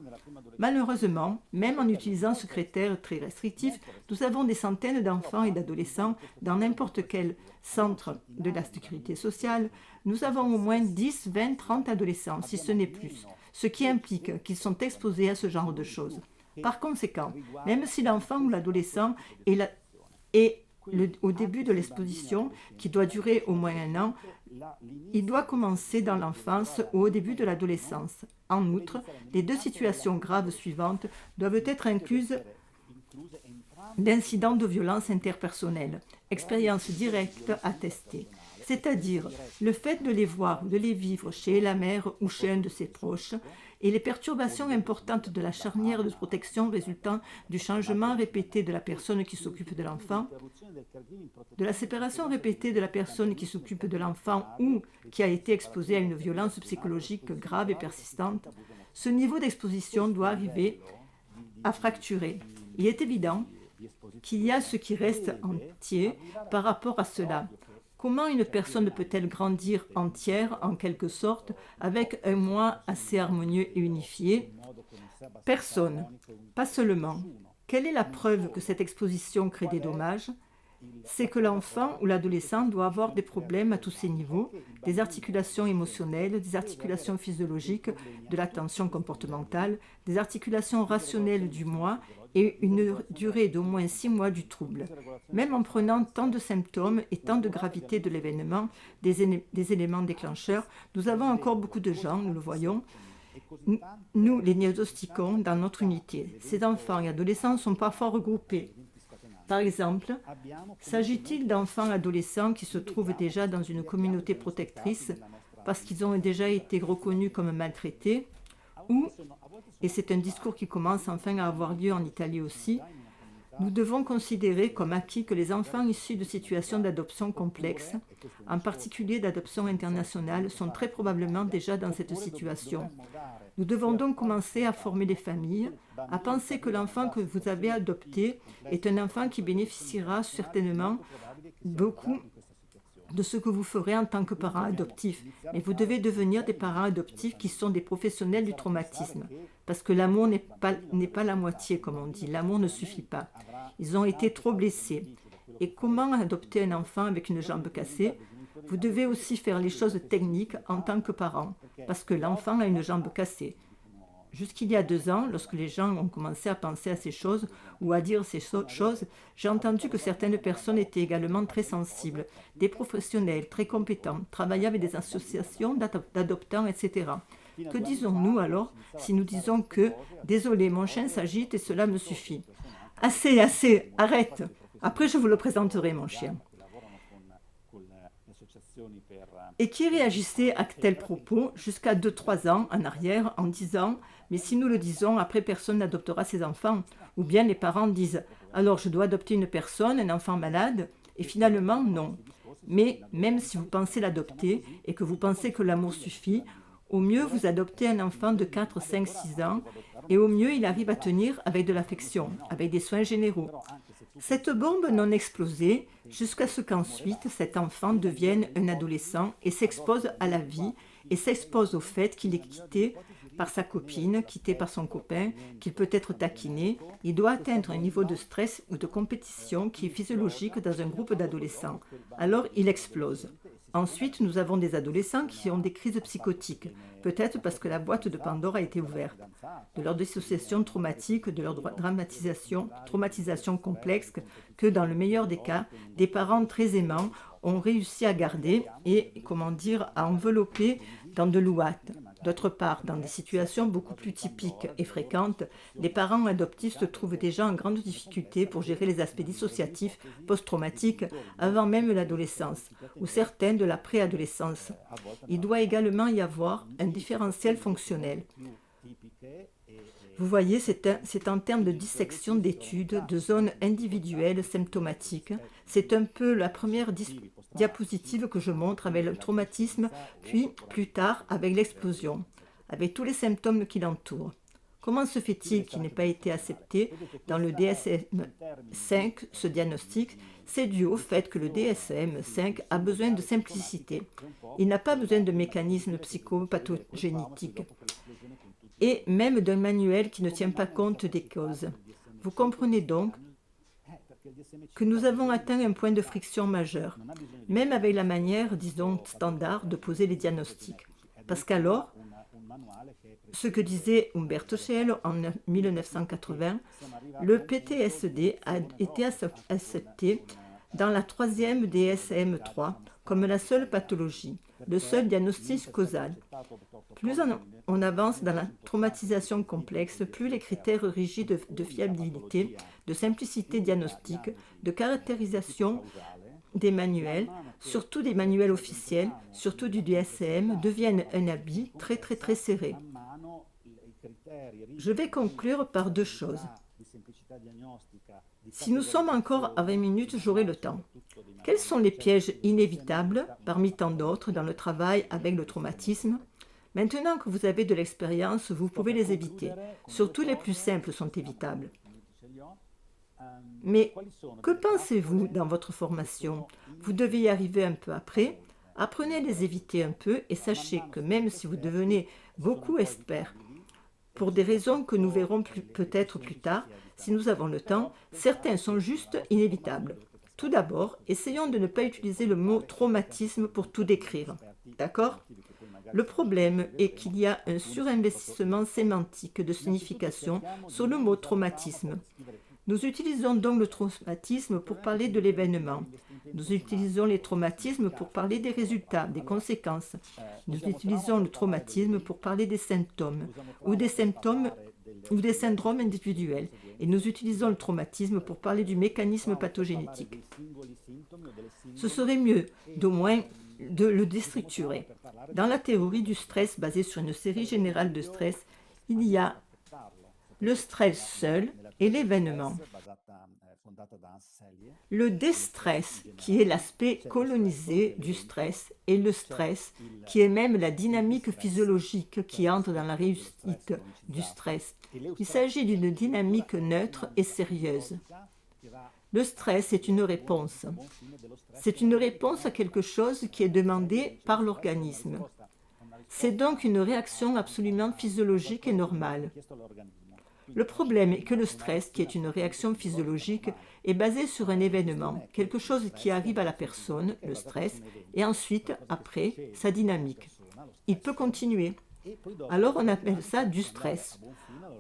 Malheureusement, même en utilisant ce critère très restrictif, nous avons des centaines d'enfants et d'adolescents dans n'importe quel centre de la sécurité sociale. Nous avons au moins 10, 20, 30 adolescents, si ce n'est plus, ce qui implique qu'ils sont exposés à ce genre de choses. Par conséquent, même si l'enfant ou l'adolescent est au début de l'exposition, qui doit durer au moins un an, il doit commencer dans l'enfance ou au début de l'adolescence. En outre, les deux situations graves suivantes doivent être incluses d'incidents de violence interpersonnelle, expérience directe attestée. c'est-à-dire le fait de les voir ou de les vivre chez la mère ou chez un de ses proches, et les perturbations importantes de la charnière de protection résultant du changement répété de la personne qui s'occupe de l'enfant, de la séparation répétée de la personne qui s'occupe de l'enfant ou qui a été exposée à une violence psychologique grave et persistante, ce niveau d'exposition doit arriver à fracturer. Il est évident qu'il y a ce qui reste entier par rapport à cela. Comment une personne peut-elle grandir entière, en quelque sorte, avec un moi assez harmonieux et unifié? Personne, pas seulement. Quelle est la preuve que cette exposition crée des dommages? C'est que l'enfant ou l'adolescent doit avoir des problèmes à tous ces niveaux, des articulations émotionnelles, des articulations physiologiques, de l'attention comportementale, des articulations rationnelles du moi et une durée d'au moins 6 mois du trouble. Même en prenant tant de symptômes et tant de gravité de l'événement, des éléments déclencheurs, nous avons encore beaucoup de gens, nous le voyons, nous les diagnostiquons dans notre unité. Ces enfants et adolescents sont parfois regroupés. Par exemple, s'agit-il d'enfants adolescents qui se trouvent déjà dans une communauté protectrice parce qu'ils ont déjà été reconnus comme maltraités ou, et c'est un discours qui commence enfin à avoir lieu en Italie aussi, nous devons considérer comme acquis que les enfants issus de situations d'adoption complexes, en particulier d'adoption internationale, sont très probablement déjà dans cette situation. Nous devons donc commencer à former des familles, à penser que l'enfant que vous avez adopté est un enfant qui bénéficiera certainement beaucoup de ce que vous ferez en tant que parent adoptif. Mais vous devez devenir des parents adoptifs qui sont des professionnels du traumatisme. Parce que l'amour n'est pas la moitié, comme on dit. L'amour ne suffit pas. Ils ont été trop blessés. Et comment adopter un enfant avec une jambe cassée? Vous devez aussi faire les choses techniques en tant que parent, parce que l'enfant a une jambe cassée. Jusqu'il y a 2 ans, lorsque les gens ont commencé à penser à ces choses ou à dire ces choses, j'ai entendu que certaines personnes étaient également très sensibles, des professionnels très compétents, travaillaient avec des associations d'adoptants, etc. Que disons-nous alors si nous disons que « Désolé, mon chien s'agite et cela me suffit ». Assez, assez, arrête. Après, je vous le présenterai, mon chien. Et qui réagissait à tel propos jusqu'à 2-3 ans en arrière en disant « Mais si nous le disons, après personne n'adoptera ses enfants ». Ou bien les parents disent « Alors je dois adopter une personne, un enfant malade ?» Et finalement, non. Mais même si vous pensez l'adopter et que vous pensez que l'amour suffit, au mieux vous adoptez un enfant de 4, 5, 6 ans et au mieux il arrive à tenir avec de l'affection, avec des soins généraux. Cette bombe non explosée, jusqu'à ce qu'ensuite cet enfant devienne un adolescent et s'expose à la vie et s'expose au fait qu'il est quitté par sa copine, quitté par son copain, qu'il peut être taquiné, il doit atteindre un niveau de stress ou de compétition qui est physiologique dans un groupe d'adolescents. Alors il explose. Ensuite, nous avons des adolescents qui ont des crises psychotiques, peut-être parce que la boîte de Pandore a été ouverte, de leur dissociation traumatique, de leur traumatisation complexe que, dans le meilleur des cas, des parents très aimants ont réussi à garder et, à envelopper dans de l'ouate. D'autre part, dans des situations beaucoup plus typiques et fréquentes, les parents adoptifs se trouvent déjà en grande difficulté pour gérer les aspects dissociatifs post-traumatiques avant même l'adolescence, ou certains de la préadolescence. Il doit également y avoir un différentiel fonctionnel. Vous voyez, c'est en termes de dissection d'études, de zones individuelles symptomatiques. C'est un peu la première diapositive que je montre avec le traumatisme, puis plus tard avec l'explosion, avec tous les symptômes qui l'entourent. Comment se fait-il qu'il n'ait pas été accepté dans le DSM-5, ce diagnostic? C'est dû au fait que le DSM-5 a besoin de simplicité. Il n'a pas besoin de mécanismes psychopathogénétiques et même d'un manuel qui ne tient pas compte des causes. Vous comprenez donc que nous avons atteint un point de friction majeur, même avec la manière, disons, standard de poser les diagnostics. Parce qu'alors, ce que disait Umberto Cielo en 1980, le PTSD a été accepté dans la 3e DSM-3 comme la seule pathologie, le seul diagnostic causal. Plus on avance dans la traumatisation complexe, plus les critères rigides de fiabilité, de simplicité diagnostique, de caractérisation des manuels surtout des manuels officiels, surtout du DSM, deviennent un habit très serré. Je vais conclure par deux choses. Si nous sommes encore à 20 minutes, j'aurai le temps. Quels sont les pièges inévitables, parmi tant d'autres, dans le travail avec le traumatisme? Maintenant que vous avez de l'expérience, vous pouvez les éviter. Surtout les plus simples sont évitables. Mais que pensez-vous dans votre formation? Vous devez y arriver un peu après. Apprenez à les éviter un peu et sachez que même si vous devenez beaucoup expert, pour des raisons que nous verrons peut-être plus tard, si nous avons le temps, certains sont juste inévitables. Tout d'abord, essayons de ne pas utiliser le mot traumatisme pour tout décrire. D'accord? Le problème est qu'il y a un surinvestissement sémantique de signification sur le mot traumatisme. Nous utilisons donc le traumatisme pour parler de l'événement. Nous utilisons les traumatismes pour parler des résultats, des conséquences. Nous utilisons le traumatisme pour parler des symptômes ou des syndromes individuels. Et nous utilisons le traumatisme pour parler du mécanisme pathogénétique. Ce serait mieux, d'au moins, de le déstructurer. Dans la théorie du stress basée sur une série générale de stress, il y a le stress seul et l'événement. Le déstress, qui est l'aspect colonisé du stress, et le stress, qui est même la dynamique physiologique qui entre dans la réussite du stress. Il s'agit d'une dynamique neutre et sérieuse. Le stress est une réponse. C'est une réponse à quelque chose qui est demandé par l'organisme. C'est donc une réaction absolument physiologique et normale. Le problème est que le stress, qui est une réaction physiologique, est basé sur un événement, quelque chose qui arrive à la personne, le stress, et ensuite, après, sa dynamique. Il peut continuer. Alors on appelle ça du stress.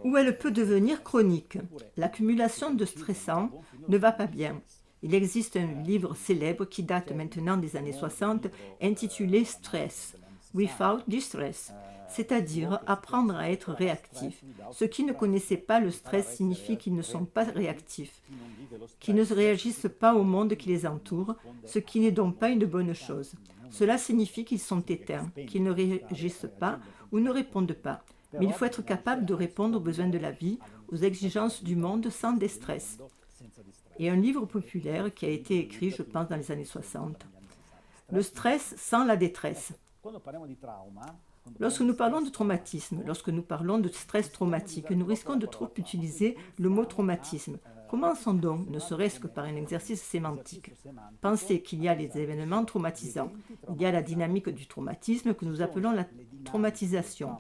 Ou elle peut devenir chronique. L'accumulation de stressants ne va pas bien. Il existe un livre célèbre qui date maintenant des années 60, intitulé Stress, Without Distress, c'est-à-dire apprendre à être réactif. Ceux qui ne connaissaient pas le stress signifie qu'ils ne sont pas réactifs, qu'ils ne réagissent pas au monde qui les entoure, ce qui n'est donc pas une bonne chose. Cela signifie qu'ils sont éteints, qu'ils ne réagissent pas ou ne répondent pas. Mais il faut être capable de répondre aux besoins de la vie, aux exigences du monde sans déstress. Et un livre populaire qui a été écrit, je pense, dans les années 60. Le stress sans la détresse. Lorsque nous parlons de traumatisme, lorsque nous parlons de stress traumatique, nous risquons de trop utiliser le mot traumatisme. Commençons donc, ne serait-ce que par un exercice sémantique. Pensez qu'il y a les événements traumatisants. Il y a la dynamique du traumatisme que nous appelons la traumatisation.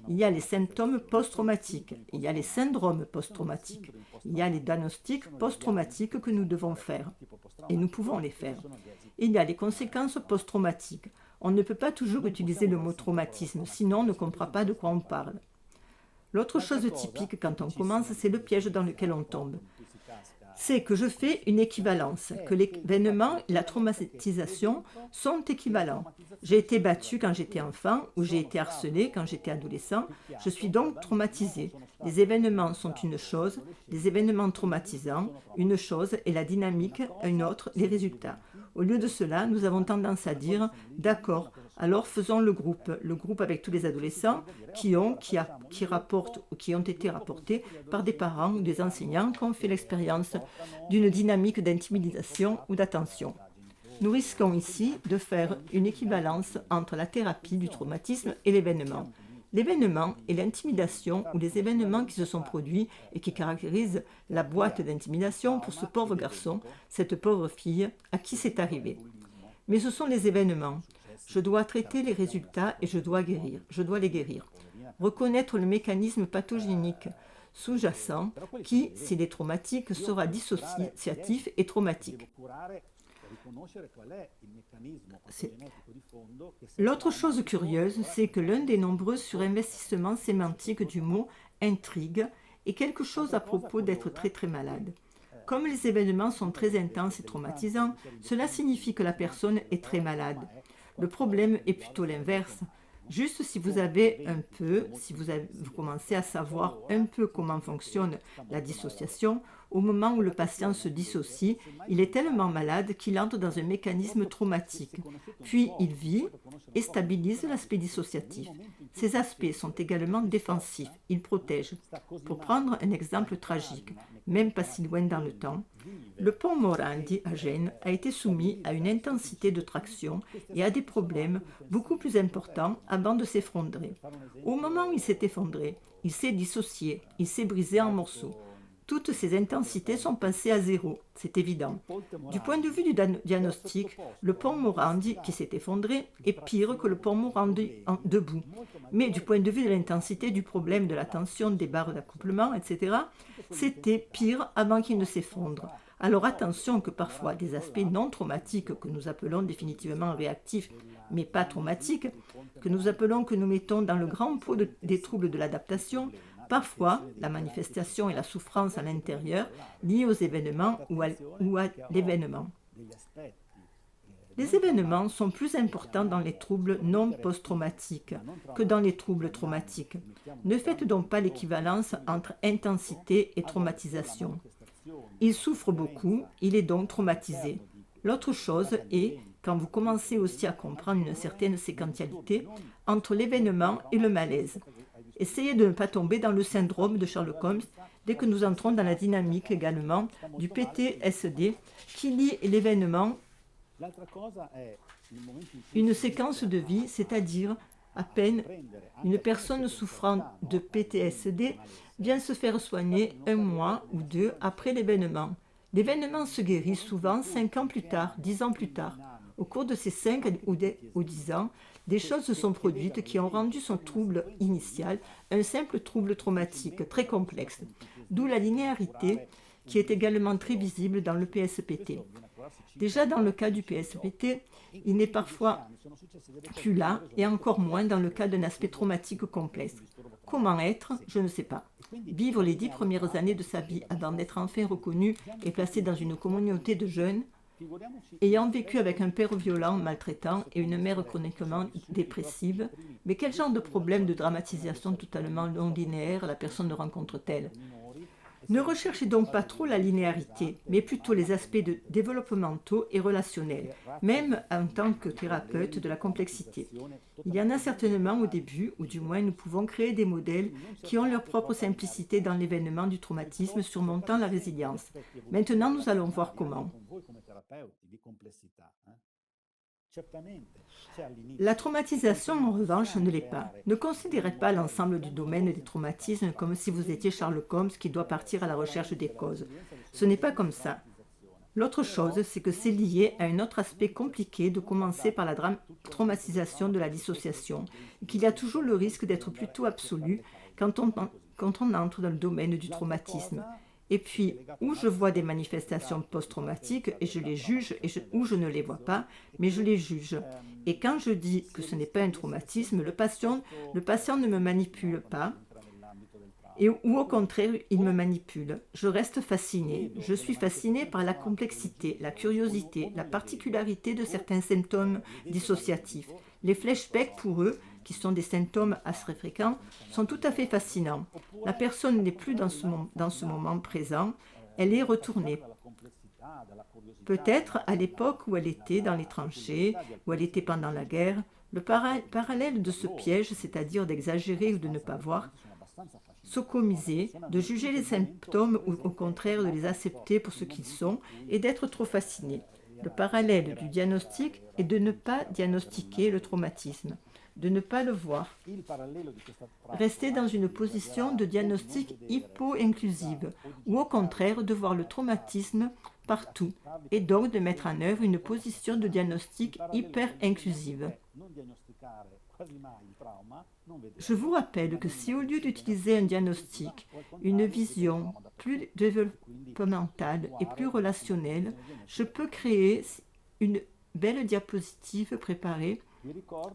Il y a les symptômes post-traumatiques. Il y a les syndromes post-traumatiques. Il y a les diagnostics post-traumatiques que nous devons faire. Et nous pouvons les faire. Il y a les conséquences post-traumatiques. On ne peut pas toujours utiliser le mot traumatisme, sinon on ne comprend pas de quoi on parle. L'autre chose typique quand on commence, c'est le piège dans lequel on tombe. C'est que je fais une équivalence, que l'événement et la traumatisation sont équivalents. J'ai été battu quand j'étais enfant ou j'ai été harcelé quand j'étais adolescent. Je suis donc traumatisé. Les événements sont une chose, les événements traumatisants, une chose, et la dynamique, une autre, les résultats. Au lieu de cela, nous avons tendance à dire « d'accord, alors faisons le groupe avec tous les adolescents qui rapportent ou qui ont été rapportés par des parents ou des enseignants qui ont fait l'expérience d'une dynamique d'intimidation ou d'attention. Nous risquons ici de faire une équivalence entre la thérapie du traumatisme et l'événement. L'événement est l'intimidation ou les événements qui se sont produits et qui caractérisent la boîte d'intimidation pour ce pauvre garçon, cette pauvre fille à qui c'est arrivé. Mais ce sont les événements. Je dois traiter les résultats et je dois les guérir. Reconnaître le mécanisme pathogénique sous-jacent qui, s'il est traumatique, sera dissociatif et traumatique. L'autre chose curieuse, c'est que l'un des nombreux surinvestissements sémantiques du mot « intrigue » est quelque chose à propos d'être très malade. Comme les événements sont très intenses et traumatisants, cela signifie que la personne est très malade. Le problème est plutôt l'inverse. Juste si vous commencez à savoir un peu comment fonctionne la dissociation, Au moment où le patient se dissocie, il est tellement malade qu'il entre dans un mécanisme traumatique. Puis il vit et stabilise l'aspect dissociatif. Ces aspects sont également défensifs, ils protègent. Pour prendre un exemple tragique, même pas si loin dans le temps, le pont Morandi à Gênes a été soumis à une intensité de traction et à des problèmes beaucoup plus importants avant de s'effondrer. Au moment où il s'est effondré, il s'est dissocié, il s'est brisé en morceaux. Toutes ces intensités sont passées à zéro, c'est évident. Du point de vue du diagnostic, le pont Morandi qui s'est effondré est pire que le pont Morandi debout. Mais du point de vue de l'intensité du problème, de la tension, des barres d'accouplement, etc., c'était pire avant qu'il ne s'effondre. Alors attention que parfois des aspects non traumatiques que nous appelons définitivement réactifs, mais pas traumatiques, que nous mettons dans le grand pot des troubles de l'adaptation, parfois la manifestation et la souffrance à l'intérieur liées aux événements ou à l'événement. Les événements sont plus importants dans les troubles non post-traumatiques que dans les troubles traumatiques. Ne faites donc pas l'équivalence entre intensité et traumatisation. Il souffre beaucoup, il est donc traumatisé. L'autre chose est, quand vous commencez aussi à comprendre une certaine séquentialité entre l'événement et le malaise. Essayez de ne pas tomber dans le syndrome de Sherlock Holmes dès que nous entrons dans la dynamique également du PTSD qui lie l'événement, une séquence de vie, c'est-à-dire à peine une personne souffrant de PTSD vient se faire soigner 1 mois ou 2 après l'événement. L'événement se guérit souvent 5 ans plus tard, 10 ans plus tard. Au cours de ces 5 ou 10 ans, des choses se sont produites qui ont rendu son trouble initial un simple trouble traumatique très complexe, d'où la linéarité qui est également très visible dans le PSPT. Déjà dans le cas du PSPT, il n'est parfois plus là et encore moins dans le cas d'un aspect traumatique complexe. Comment être? Je ne sais pas. Vivre les 10 premières années de sa vie avant d'être enfin reconnu et placé dans une communauté de jeunes, ayant vécu avec un père violent, maltraitant et une mère chroniquement dépressive, mais quel genre de problème de dramatisation totalement non linéaire la personne rencontre-t-elle? Ne recherchez donc pas trop la linéarité, mais plutôt les aspects développementaux et relationnels, même en tant que thérapeute de la complexité. Il y en a certainement au début, ou du moins nous pouvons créer des modèles qui ont leur propre simplicité dans l'événement du traumatisme surmontant la résilience. Maintenant, nous allons voir comment. La traumatisation, en revanche, ne l'est pas. Ne considérez pas l'ensemble du domaine des traumatismes comme si vous étiez Sherlock Holmes qui doit partir à la recherche des causes. Ce n'est pas comme ça. L'autre chose, c'est que c'est lié à un autre aspect compliqué de commencer par la traumatisation de la dissociation, et qu'il y a toujours le risque d'être plutôt absolu quand on entre dans le domaine du traumatisme. Et puis, où je vois des manifestations post-traumatiques et je les juge, ou je ne les vois pas, mais je les juge. Et quand je dis que ce n'est pas un traumatisme, le patient ne me manipule pas, ou au contraire, il me manipule. Je reste fascinée. Je suis fascinée par la complexité, la curiosité, la particularité de certains symptômes dissociatifs. Les flashbacks, pour eux, qui sont des symptômes assez fréquents, sont tout à fait fascinants. La personne n'est plus dans ce moment présent, elle est retournée. Peut-être à l'époque où elle était dans les tranchées, où elle était pendant la guerre, le parallèle de ce piège, c'est-à-dire d'exagérer ou de ne pas voir, s'occomiser, de juger les symptômes ou au contraire de les accepter pour ce qu'ils sont et d'être trop fasciné. Le parallèle du diagnostic est de ne pas diagnostiquer le traumatisme, de ne pas le voir. Rester dans une position de diagnostic hypo-inclusive ou au contraire de voir le traumatisme partout et donc de mettre en œuvre une position de diagnostic hyper-inclusive. Je vous rappelle que si au lieu d'utiliser un diagnostic, une vision plus développementale et plus relationnelle, je peux créer une belle diapositive préparée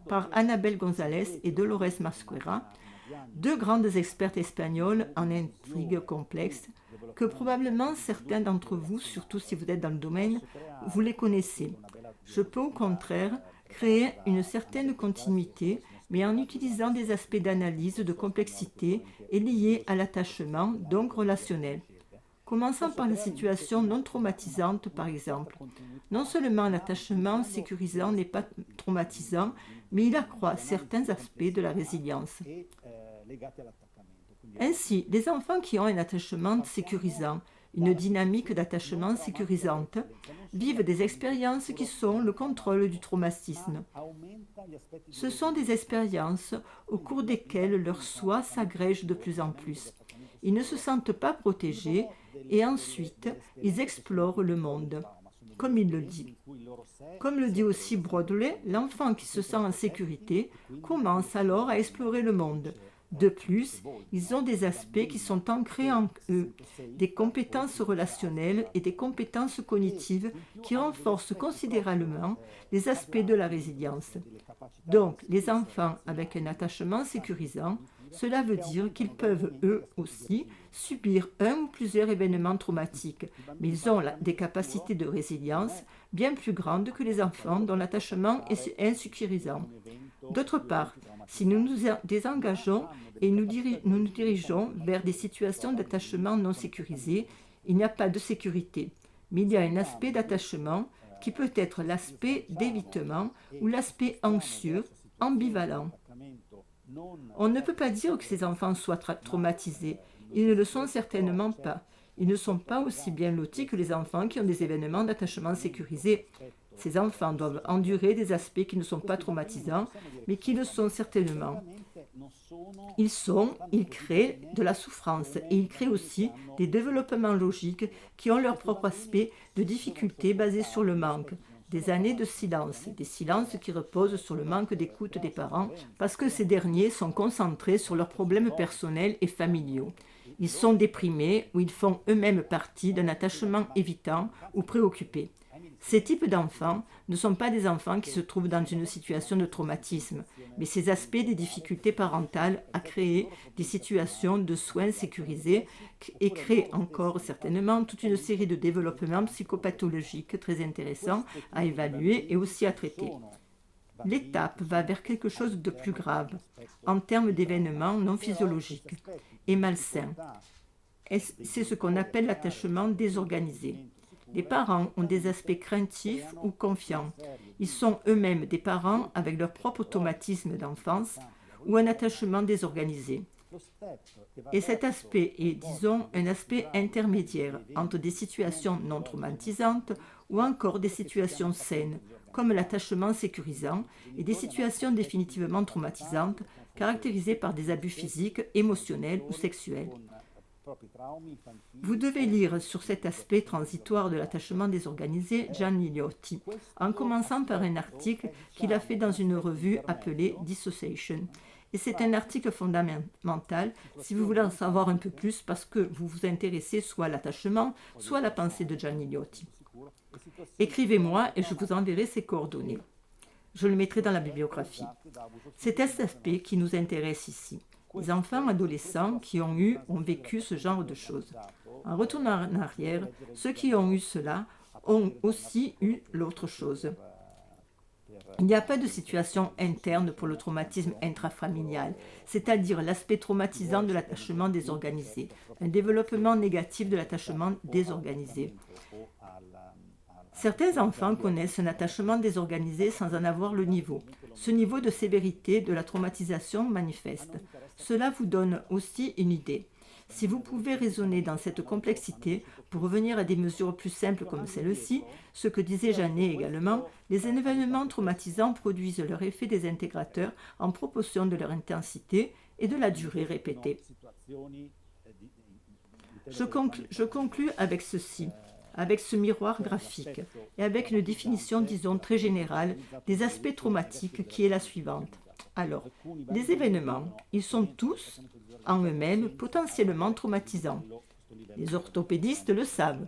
par Annabel González et Dolores Masquera, 2 grandes expertes espagnoles en intrigues complexes, que probablement certains d'entre vous, surtout si vous êtes dans le domaine, vous les connaissez. Je peux au contraire créer une certaine continuité, mais en utilisant des aspects d'analyse de complexité et liés à l'attachement, donc relationnel. Commençons par les situations non traumatisantes, par exemple. Non seulement l'attachement sécurisant n'est pas traumatisant, mais il accroît certains aspects de la résilience. Ainsi, les enfants qui ont un attachement sécurisant, une dynamique d'attachement sécurisante, vivent des expériences qui sont le contrôle du traumatisme. Ce sont des expériences au cours desquelles leur soi s'agrège de plus en plus. Ils ne se sentent pas protégés et ensuite ils explorent le monde, comme il le dit. Comme le dit aussi Broadley, l'enfant qui se sent en sécurité commence alors à explorer le monde. De plus, ils ont des aspects qui sont ancrés en eux, des compétences relationnelles et des compétences cognitives qui renforcent considérablement les aspects de la résilience. Donc, les enfants avec un attachement sécurisant, cela veut dire qu'ils peuvent eux aussi subir un ou plusieurs événements traumatiques, mais ils ont des capacités de résilience bien plus grandes que les enfants dont l'attachement est insécurisant. D'autre part, si nous nous désengageons et nous nous dirigeons vers des situations d'attachement non sécurisées, il n'y a pas de sécurité, mais il y a un aspect d'attachement qui peut être l'aspect d'évitement ou l'aspect anxieux, ambivalent. On ne peut pas dire que ces enfants soient traumatisés. Ils ne le sont certainement pas. Ils ne sont pas aussi bien lotis que les enfants qui ont des événements d'attachement sécurisés. Ces enfants doivent endurer des aspects qui ne sont pas traumatisants, mais qui le sont certainement. Ils créent de la souffrance et ils créent aussi des développements logiques qui ont leur propre aspect de difficulté basé sur le manque. Des années de silence, des silences qui reposent sur le manque d'écoute des parents parce que ces derniers sont concentrés sur leurs problèmes personnels et familiaux. Ils sont déprimés ou ils font eux-mêmes partie d'un attachement évitant ou préoccupé. Ces types d'enfants ne sont pas des enfants qui se trouvent dans une situation de traumatisme, mais ces aspects des difficultés parentales à créer des situations de soins sécurisés et créent encore certainement toute une série de développements psychopathologiques très intéressants à évaluer et aussi à traiter. L'étape va vers quelque chose de plus grave, en termes d'événements non physiologiques et malsains. C'est ce qu'on appelle l'attachement désorganisé. Les parents ont des aspects craintifs ou confiants. Ils sont eux-mêmes des parents avec leur propre automatisme d'enfance ou un attachement désorganisé. Et cet aspect est, disons, un aspect intermédiaire entre des situations non traumatisantes ou encore des situations saines, comme l'attachement sécurisant, et des situations définitivement traumatisantes, caractérisées par des abus physiques, émotionnels ou sexuels. Vous devez lire sur cet aspect transitoire de l'attachement désorganisé Gianni Liotti, en commençant par un article qu'il a fait dans une revue appelée Dissociation. Et c'est un article fondamental si vous voulez en savoir un peu plus parce que vous vous intéressez soit à l'attachement, soit à la pensée de Gianni Liotti. Écrivez-moi et je vous enverrai ses coordonnées. Je le mettrai dans la bibliographie. C'est cet aspect qui nous intéresse ici. Les enfants adolescents qui ont vécu ce genre de choses. En retournant en arrière, ceux qui ont eu cela ont aussi eu l'autre chose. Il n'y a pas de situation interne pour le traumatisme intrafamilial, c'est-à-dire l'aspect traumatisant de l'attachement désorganisé, un développement négatif de l'attachement désorganisé. Certains enfants connaissent un attachement désorganisé sans en avoir le niveau. Ce niveau de sévérité de la traumatisation manifeste. Cela vous donne aussi une idée. Si vous pouvez raisonner dans cette complexité, pour revenir à des mesures plus simples comme celle-ci, ce que disait Janet également, les événements traumatisants produisent leur effet désintégrateur en proportion de leur intensité et de la durée répétée. Je conclus avec ceci, avec ce miroir graphique et avec une définition, disons, très générale des aspects traumatiques qui est la suivante. Alors, les événements, ils sont tous, en eux-mêmes, potentiellement traumatisants. Les orthopédistes le savent.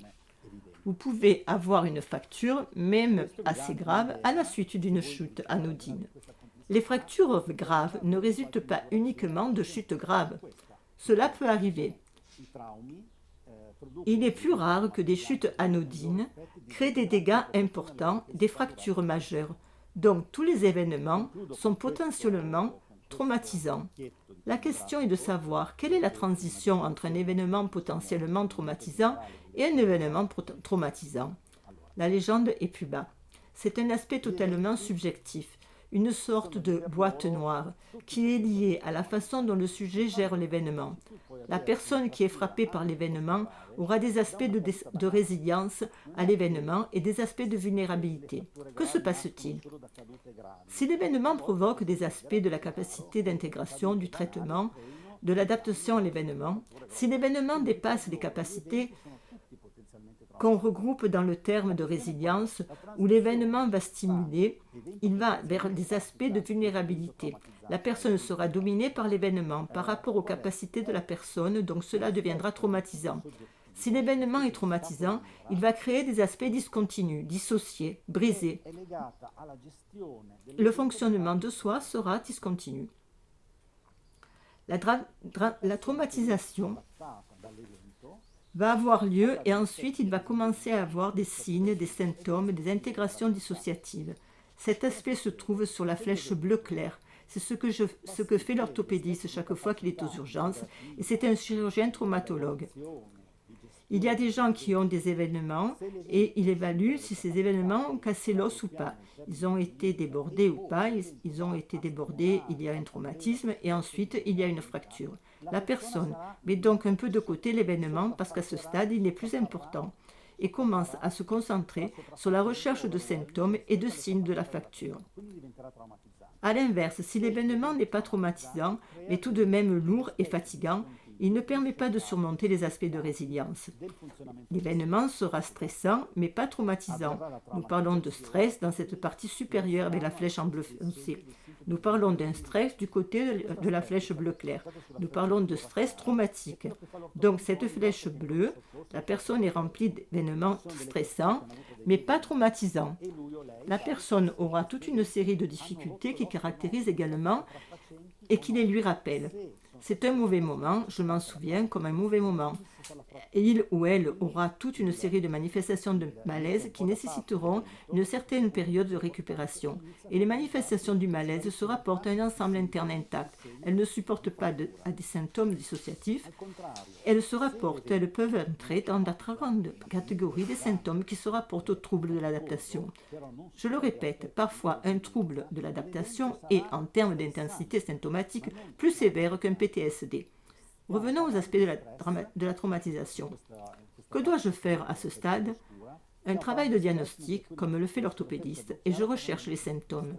Vous pouvez avoir une fracture, même assez grave, à la suite d'une chute anodine. Les fractures graves ne résultent pas uniquement de chutes graves. Cela peut arriver. Il est plus rare que des chutes anodines créent des dégâts importants, des fractures majeures. Donc tous les événements sont potentiellement traumatisant. La question est de savoir quelle est la transition entre un événement potentiellement traumatisant et un événement traumatisant. La légende est plus bas. C'est un aspect totalement subjectif, une sorte de boîte noire qui est liée à la façon dont le sujet gère l'événement. La personne qui est frappée par l'événement aura des aspects de résilience à l'événement et des aspects de vulnérabilité. Que se passe-t-il? Si l'événement provoque des aspects de la capacité d'intégration, du traitement, de l'adaptation à l'événement, si l'événement dépasse les capacités qu'on regroupe dans le terme de résilience, où l'événement va stimuler, il va vers des aspects de vulnérabilité. La personne sera dominée par l'événement par rapport aux capacités de la personne, donc cela deviendra traumatisant. Si l'événement est traumatisant, il va créer des aspects discontinus, dissociés, brisés. Le fonctionnement de soi sera discontinu. La traumatisation va avoir lieu et ensuite il va commencer à avoir des signes, des symptômes, des intégrations dissociatives. Cet aspect se trouve sur la flèche bleu clair. C'est ce que fait l'orthopédiste chaque fois qu'il est aux urgences et c'est un chirurgien traumatologue. Il y a des gens qui ont des événements et il évalue si ces événements ont cassé l'os ou pas. Ils ont été débordés ou pas, ils ont été débordés, il y a un traumatisme et ensuite il y a une fracture. La personne met donc un peu de côté l'événement parce qu'à ce stade il est plus important et commence à se concentrer sur la recherche de symptômes et de signes de la fracture. A l'inverse, si l'événement n'est pas traumatisant, mais tout de même lourd et fatigant, il ne permet pas de surmonter les aspects de résilience. L'événement sera stressant, mais pas traumatisant. Nous parlons de stress dans cette partie supérieure avec la flèche en bleu foncé. Nous parlons d'un stress du côté de la flèche bleu clair. Nous parlons de stress traumatique. Donc cette flèche bleue, la personne est remplie d'événements stressants, mais pas traumatisants. La personne aura toute une série de difficultés qui caractérisent également et qui les lui rappellent. C'est un mauvais moment, je m'en souviens comme un mauvais moment. Et il ou elle aura toute une série de manifestations de malaise qui nécessiteront une certaine période de récupération. Et les manifestations du malaise se rapportent à un ensemble interne intact. Elles ne supportent pas à des symptômes dissociatifs. Elles peuvent entrer dans la très grande catégorie des symptômes qui se rapportent aux troubles de l'adaptation. Je le répète, parfois un trouble de l'adaptation est, en termes d'intensité symptomatique, plus sévère qu'un PTSD. Revenons aux aspects de la traumatisation. Que dois-je faire à ce stade? Un travail de diagnostic, comme le fait l'orthopédiste, et je recherche les symptômes,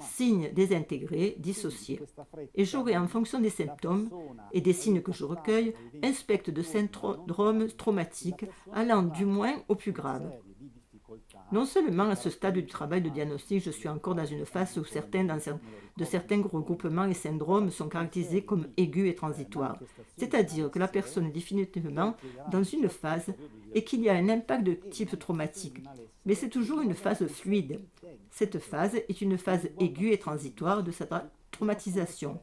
signes désintégrés, dissociés. Et j'aurai, en fonction des symptômes et des signes que je recueille, un spectre de syndromes traumatiques allant du moins au plus grave. Non seulement à ce stade du travail de diagnostic, je suis encore dans une phase où certains regroupements et syndromes sont caractérisés comme aigus et transitoires, c'est-à-dire que la personne est définitivement dans une phase et qu'il y a un impact de type traumatique. Mais c'est toujours une phase fluide. Cette phase est une phase aiguë et transitoire de sa traumatisation.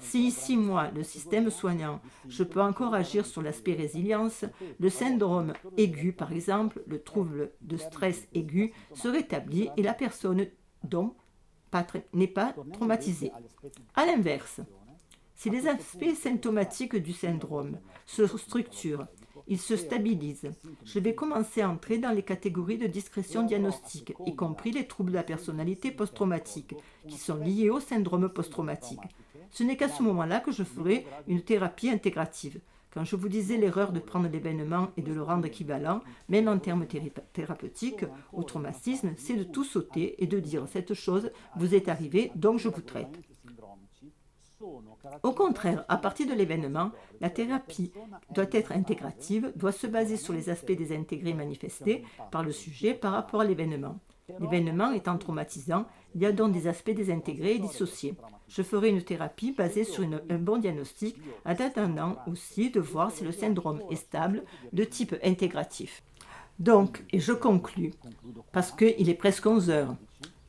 Si ici, moi, le système soignant, je peux encore agir sur l'aspect résilience, le syndrome aigu, par exemple, le trouble de stress aigu, se rétablit et la personne donc n'est pas traumatisée. À l'inverse, si les aspects symptomatiques du syndrome se structurent, ils se stabilisent, je vais commencer à entrer dans les catégories de discrétion diagnostique, y compris les troubles de la personnalité post-traumatique, qui sont liés au syndrome post-traumatique. Ce n'est qu'à ce moment-là que je ferai une thérapie intégrative. Quand je vous disais l'erreur de prendre l'événement et de le rendre équivalent, même en termes thérapeutiques, au traumatisme, c'est de tout sauter et de dire « cette chose vous est arrivée, donc je vous traite ». Au contraire, à partir de l'événement, la thérapie doit être intégrative, doit se baser sur les aspects désintégrés manifestés par le sujet par rapport à l'événement. L'événement étant traumatisant, il y a donc des aspects désintégrés et dissociés. Je ferai une thérapie basée sur un bon diagnostic, en attendant aussi de voir si le syndrome est stable, de type intégratif. Donc, et je conclus, parce qu'il est presque 11 heures.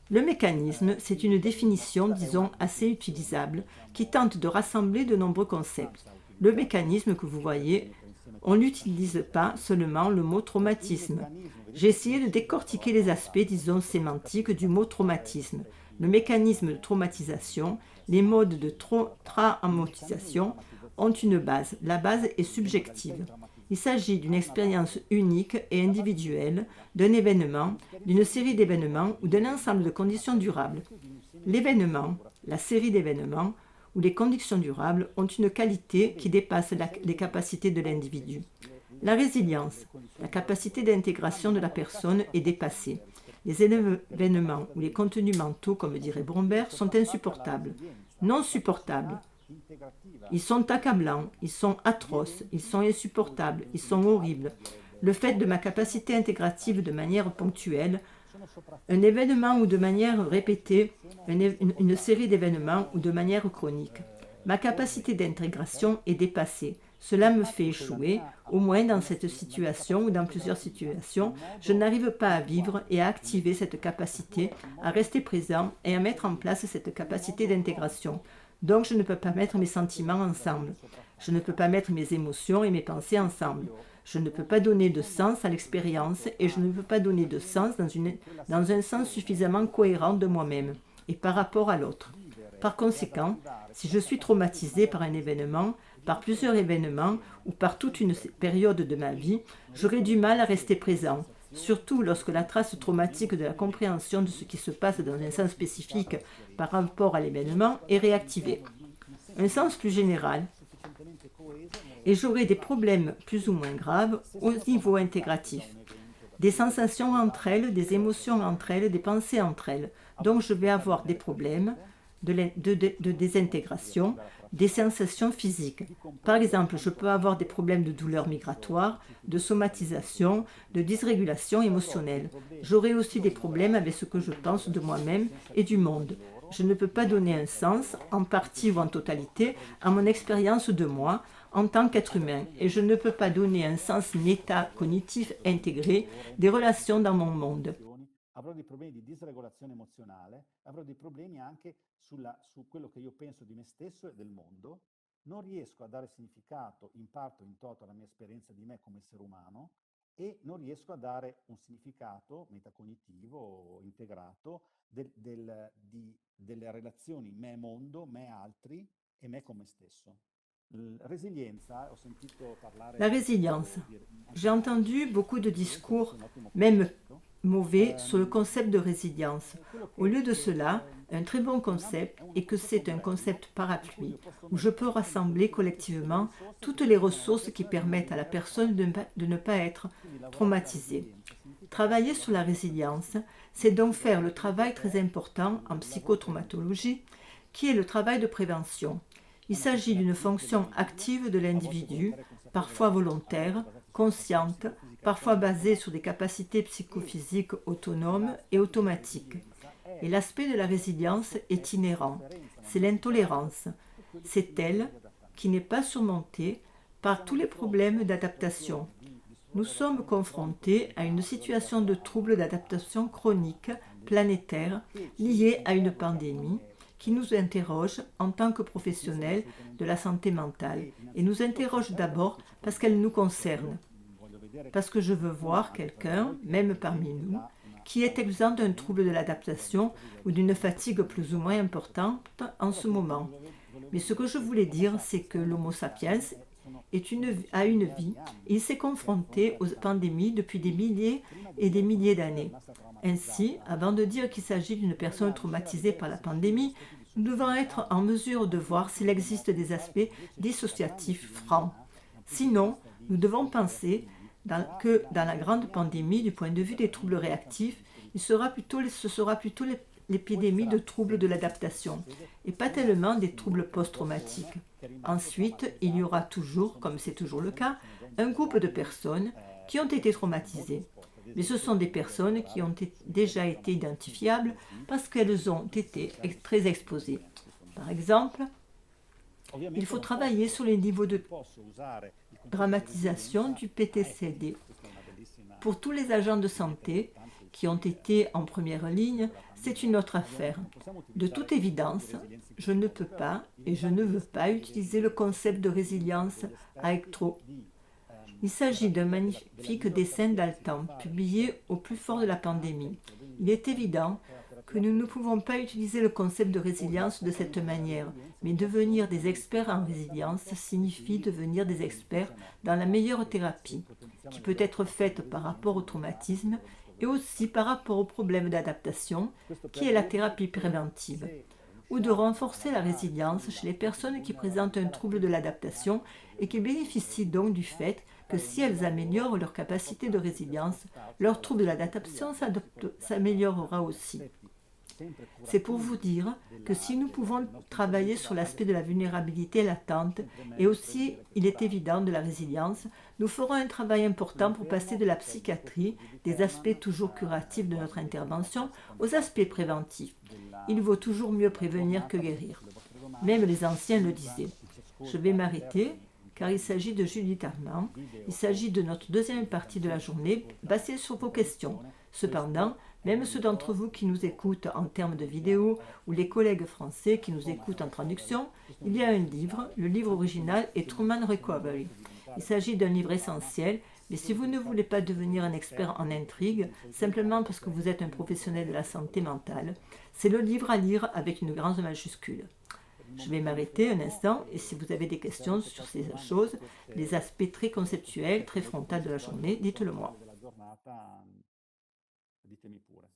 Le mécanisme, c'est une définition, disons, assez utilisable, qui tente de rassembler de nombreux concepts. Le mécanisme que vous voyez, on n'utilise pas seulement le mot traumatisme. J'ai essayé de décortiquer les aspects, disons, sémantiques du mot traumatisme. Le mécanisme de traumatisation, Les modes de traumatisation ont une base. La base est subjective. Il s'agit d'une expérience unique et individuelle, d'un événement, d'une série d'événements ou d'un ensemble de conditions durables. L'événement, la série d'événements ou les conditions durables ont une qualité qui dépasse les capacités de l'individu. La résilience, la capacité d'intégration de la personne est dépassée. Les événements ou les contenus mentaux, comme dirait Bromberg, sont insupportables, non supportables. Ils sont accablants, ils sont atroces, ils sont insupportables, ils sont horribles. Le fait de ma capacité intégrative de manière ponctuelle, un événement ou de manière répétée, une série d'événements ou de manière chronique. Ma capacité d'intégration est dépassée. Cela me fait échouer, au moins dans cette situation ou dans plusieurs situations. Je n'arrive pas à vivre et à activer cette capacité, à rester présent et à mettre en place cette capacité d'intégration. Donc je ne peux pas mettre mes sentiments ensemble. Je ne peux pas mettre mes émotions et mes pensées ensemble. Je ne peux pas donner de sens à l'expérience et je ne peux pas donner de sens dans un sens suffisamment cohérent de moi-même et par rapport à l'autre. Par conséquent, si je suis traumatisé par un événement, par plusieurs événements ou par toute une période de ma vie, j'aurai du mal à rester présent, surtout lorsque la trace traumatique de la compréhension de ce qui se passe dans un sens spécifique par rapport à l'événement est réactivée. Un sens plus général, et j'aurai des problèmes plus ou moins graves au niveau intégratif. Des sensations entre elles, des émotions entre elles, des pensées entre elles. Donc je vais avoir des problèmes de désintégration, des sensations physiques. Par exemple, je peux avoir des problèmes de douleur migratoire, de somatisation, de dysrégulation émotionnelle. J'aurai aussi des problèmes avec ce que je pense de moi-même et du monde. Je ne peux pas donner un sens, en partie ou en totalité, à mon expérience de moi en tant qu'être humain, et je ne peux pas donner un sens métacognitif intégré des relations dans mon monde. Avrò dei problemi di disregolazione emozionale, avrò dei problemi anche su quello che io penso di me stesso e del mondo, non riesco a dare significato in parte o in toto alla mia esperienza di me come essere umano e non riesco a dare un significato metacognitivo integrato delle relazioni me-mondo, me-altri e me con me stesso. Resilienza, ho sentito parlare La résilience. J'ai entendu beaucoup de discours, même mauvais, sur le concept de résilience. Au lieu de cela, un très bon concept est que c'est un concept parapluie, où je peux rassembler collectivement toutes les ressources qui permettent à la personne de ne pas être traumatisée. Travailler sur la résilience, c'est donc faire le travail très important en psychotraumatologie, qui est le travail de prévention. Il s'agit d'une fonction active de l'individu, parfois volontaire, consciente, parfois basée sur des capacités psychophysiques autonomes et automatiques. Et l'aspect de la résilience est inhérent, c'est l'intolérance. C'est elle qui n'est pas surmontée par tous les problèmes d'adaptation. Nous sommes confrontés à une situation de trouble d'adaptation chronique, planétaire, liée à une pandémie, qui nous interroge en tant que professionnels de la santé mentale et nous interroge d'abord parce qu'elle nous concerne. Parce que je veux voir quelqu'un, même parmi nous, qui est exempt d'un trouble de l'adaptation ou d'une fatigue plus ou moins importante en ce moment. Mais ce que je voulais dire, c'est que l'Homo sapiens a une vie et il s'est confronté aux pandémies depuis des milliers et des milliers d'années. Ainsi, avant de dire qu'il s'agit d'une personne traumatisée par la pandémie, nous devons être en mesure de voir s'il existe des aspects dissociatifs francs. Sinon, nous devons penser que dans la grande pandémie, du point de vue des troubles réactifs, ce sera plutôt l'épidémie de troubles de l'adaptation et pas tellement des troubles post-traumatiques. Ensuite, il y aura toujours, comme c'est toujours le cas, un groupe de personnes qui ont été traumatisées. Mais ce sont des personnes qui ont déjà été identifiables parce qu'elles ont été très exposées. Par exemple, il faut travailler sur les niveaux de dramatisation du PTSD. Pour tous les agents de santé qui ont été en première ligne, c'est une autre affaire. De toute évidence, je ne peux pas et je ne veux pas utiliser le concept de résilience avec trop. Il s'agit d'un magnifique dessin d'Altan, publié au plus fort de la pandémie. Il est évident que nous ne pouvons pas utiliser le concept de résilience de cette manière, mais devenir des experts en résilience signifie devenir des experts dans la meilleure thérapie, qui peut être faite par rapport au traumatisme et aussi par rapport au problème d'adaptation, qui est la thérapie préventive, ou de renforcer la résilience chez les personnes qui présentent un trouble de l'adaptation et qui bénéficient donc du fait que si elles améliorent leur capacité de résilience, leur trouble de l'adaptation s'améliorera aussi. C'est pour vous dire que si nous pouvons travailler sur l'aspect de la vulnérabilité latente et aussi, il est évident, de la résilience, nous ferons un travail important pour passer de la psychiatrie, des aspects toujours curatifs de notre intervention, aux aspects préventifs. Il vaut toujours mieux prévenir que guérir. Même les anciens le disaient. Je vais m'arrêter car il s'agit de Judith Armand. Il s'agit de notre deuxième partie de la journée basée sur vos questions. Cependant, même ceux d'entre vous qui nous écoutent en termes de vidéo ou les collègues français qui nous écoutent en traduction, il y a un livre, le livre original est Truman Recovery. Il s'agit d'un livre essentiel, mais si vous ne voulez pas devenir un expert en intrigue, simplement parce que vous êtes un professionnel de la santé mentale, c'est le livre à lire avec une grande majuscule. Je vais m'arrêter un instant et si vous avez des questions sur ces choses, les aspects très conceptuels, très frontaux de la journée, dites-le moi. Ditemi pure.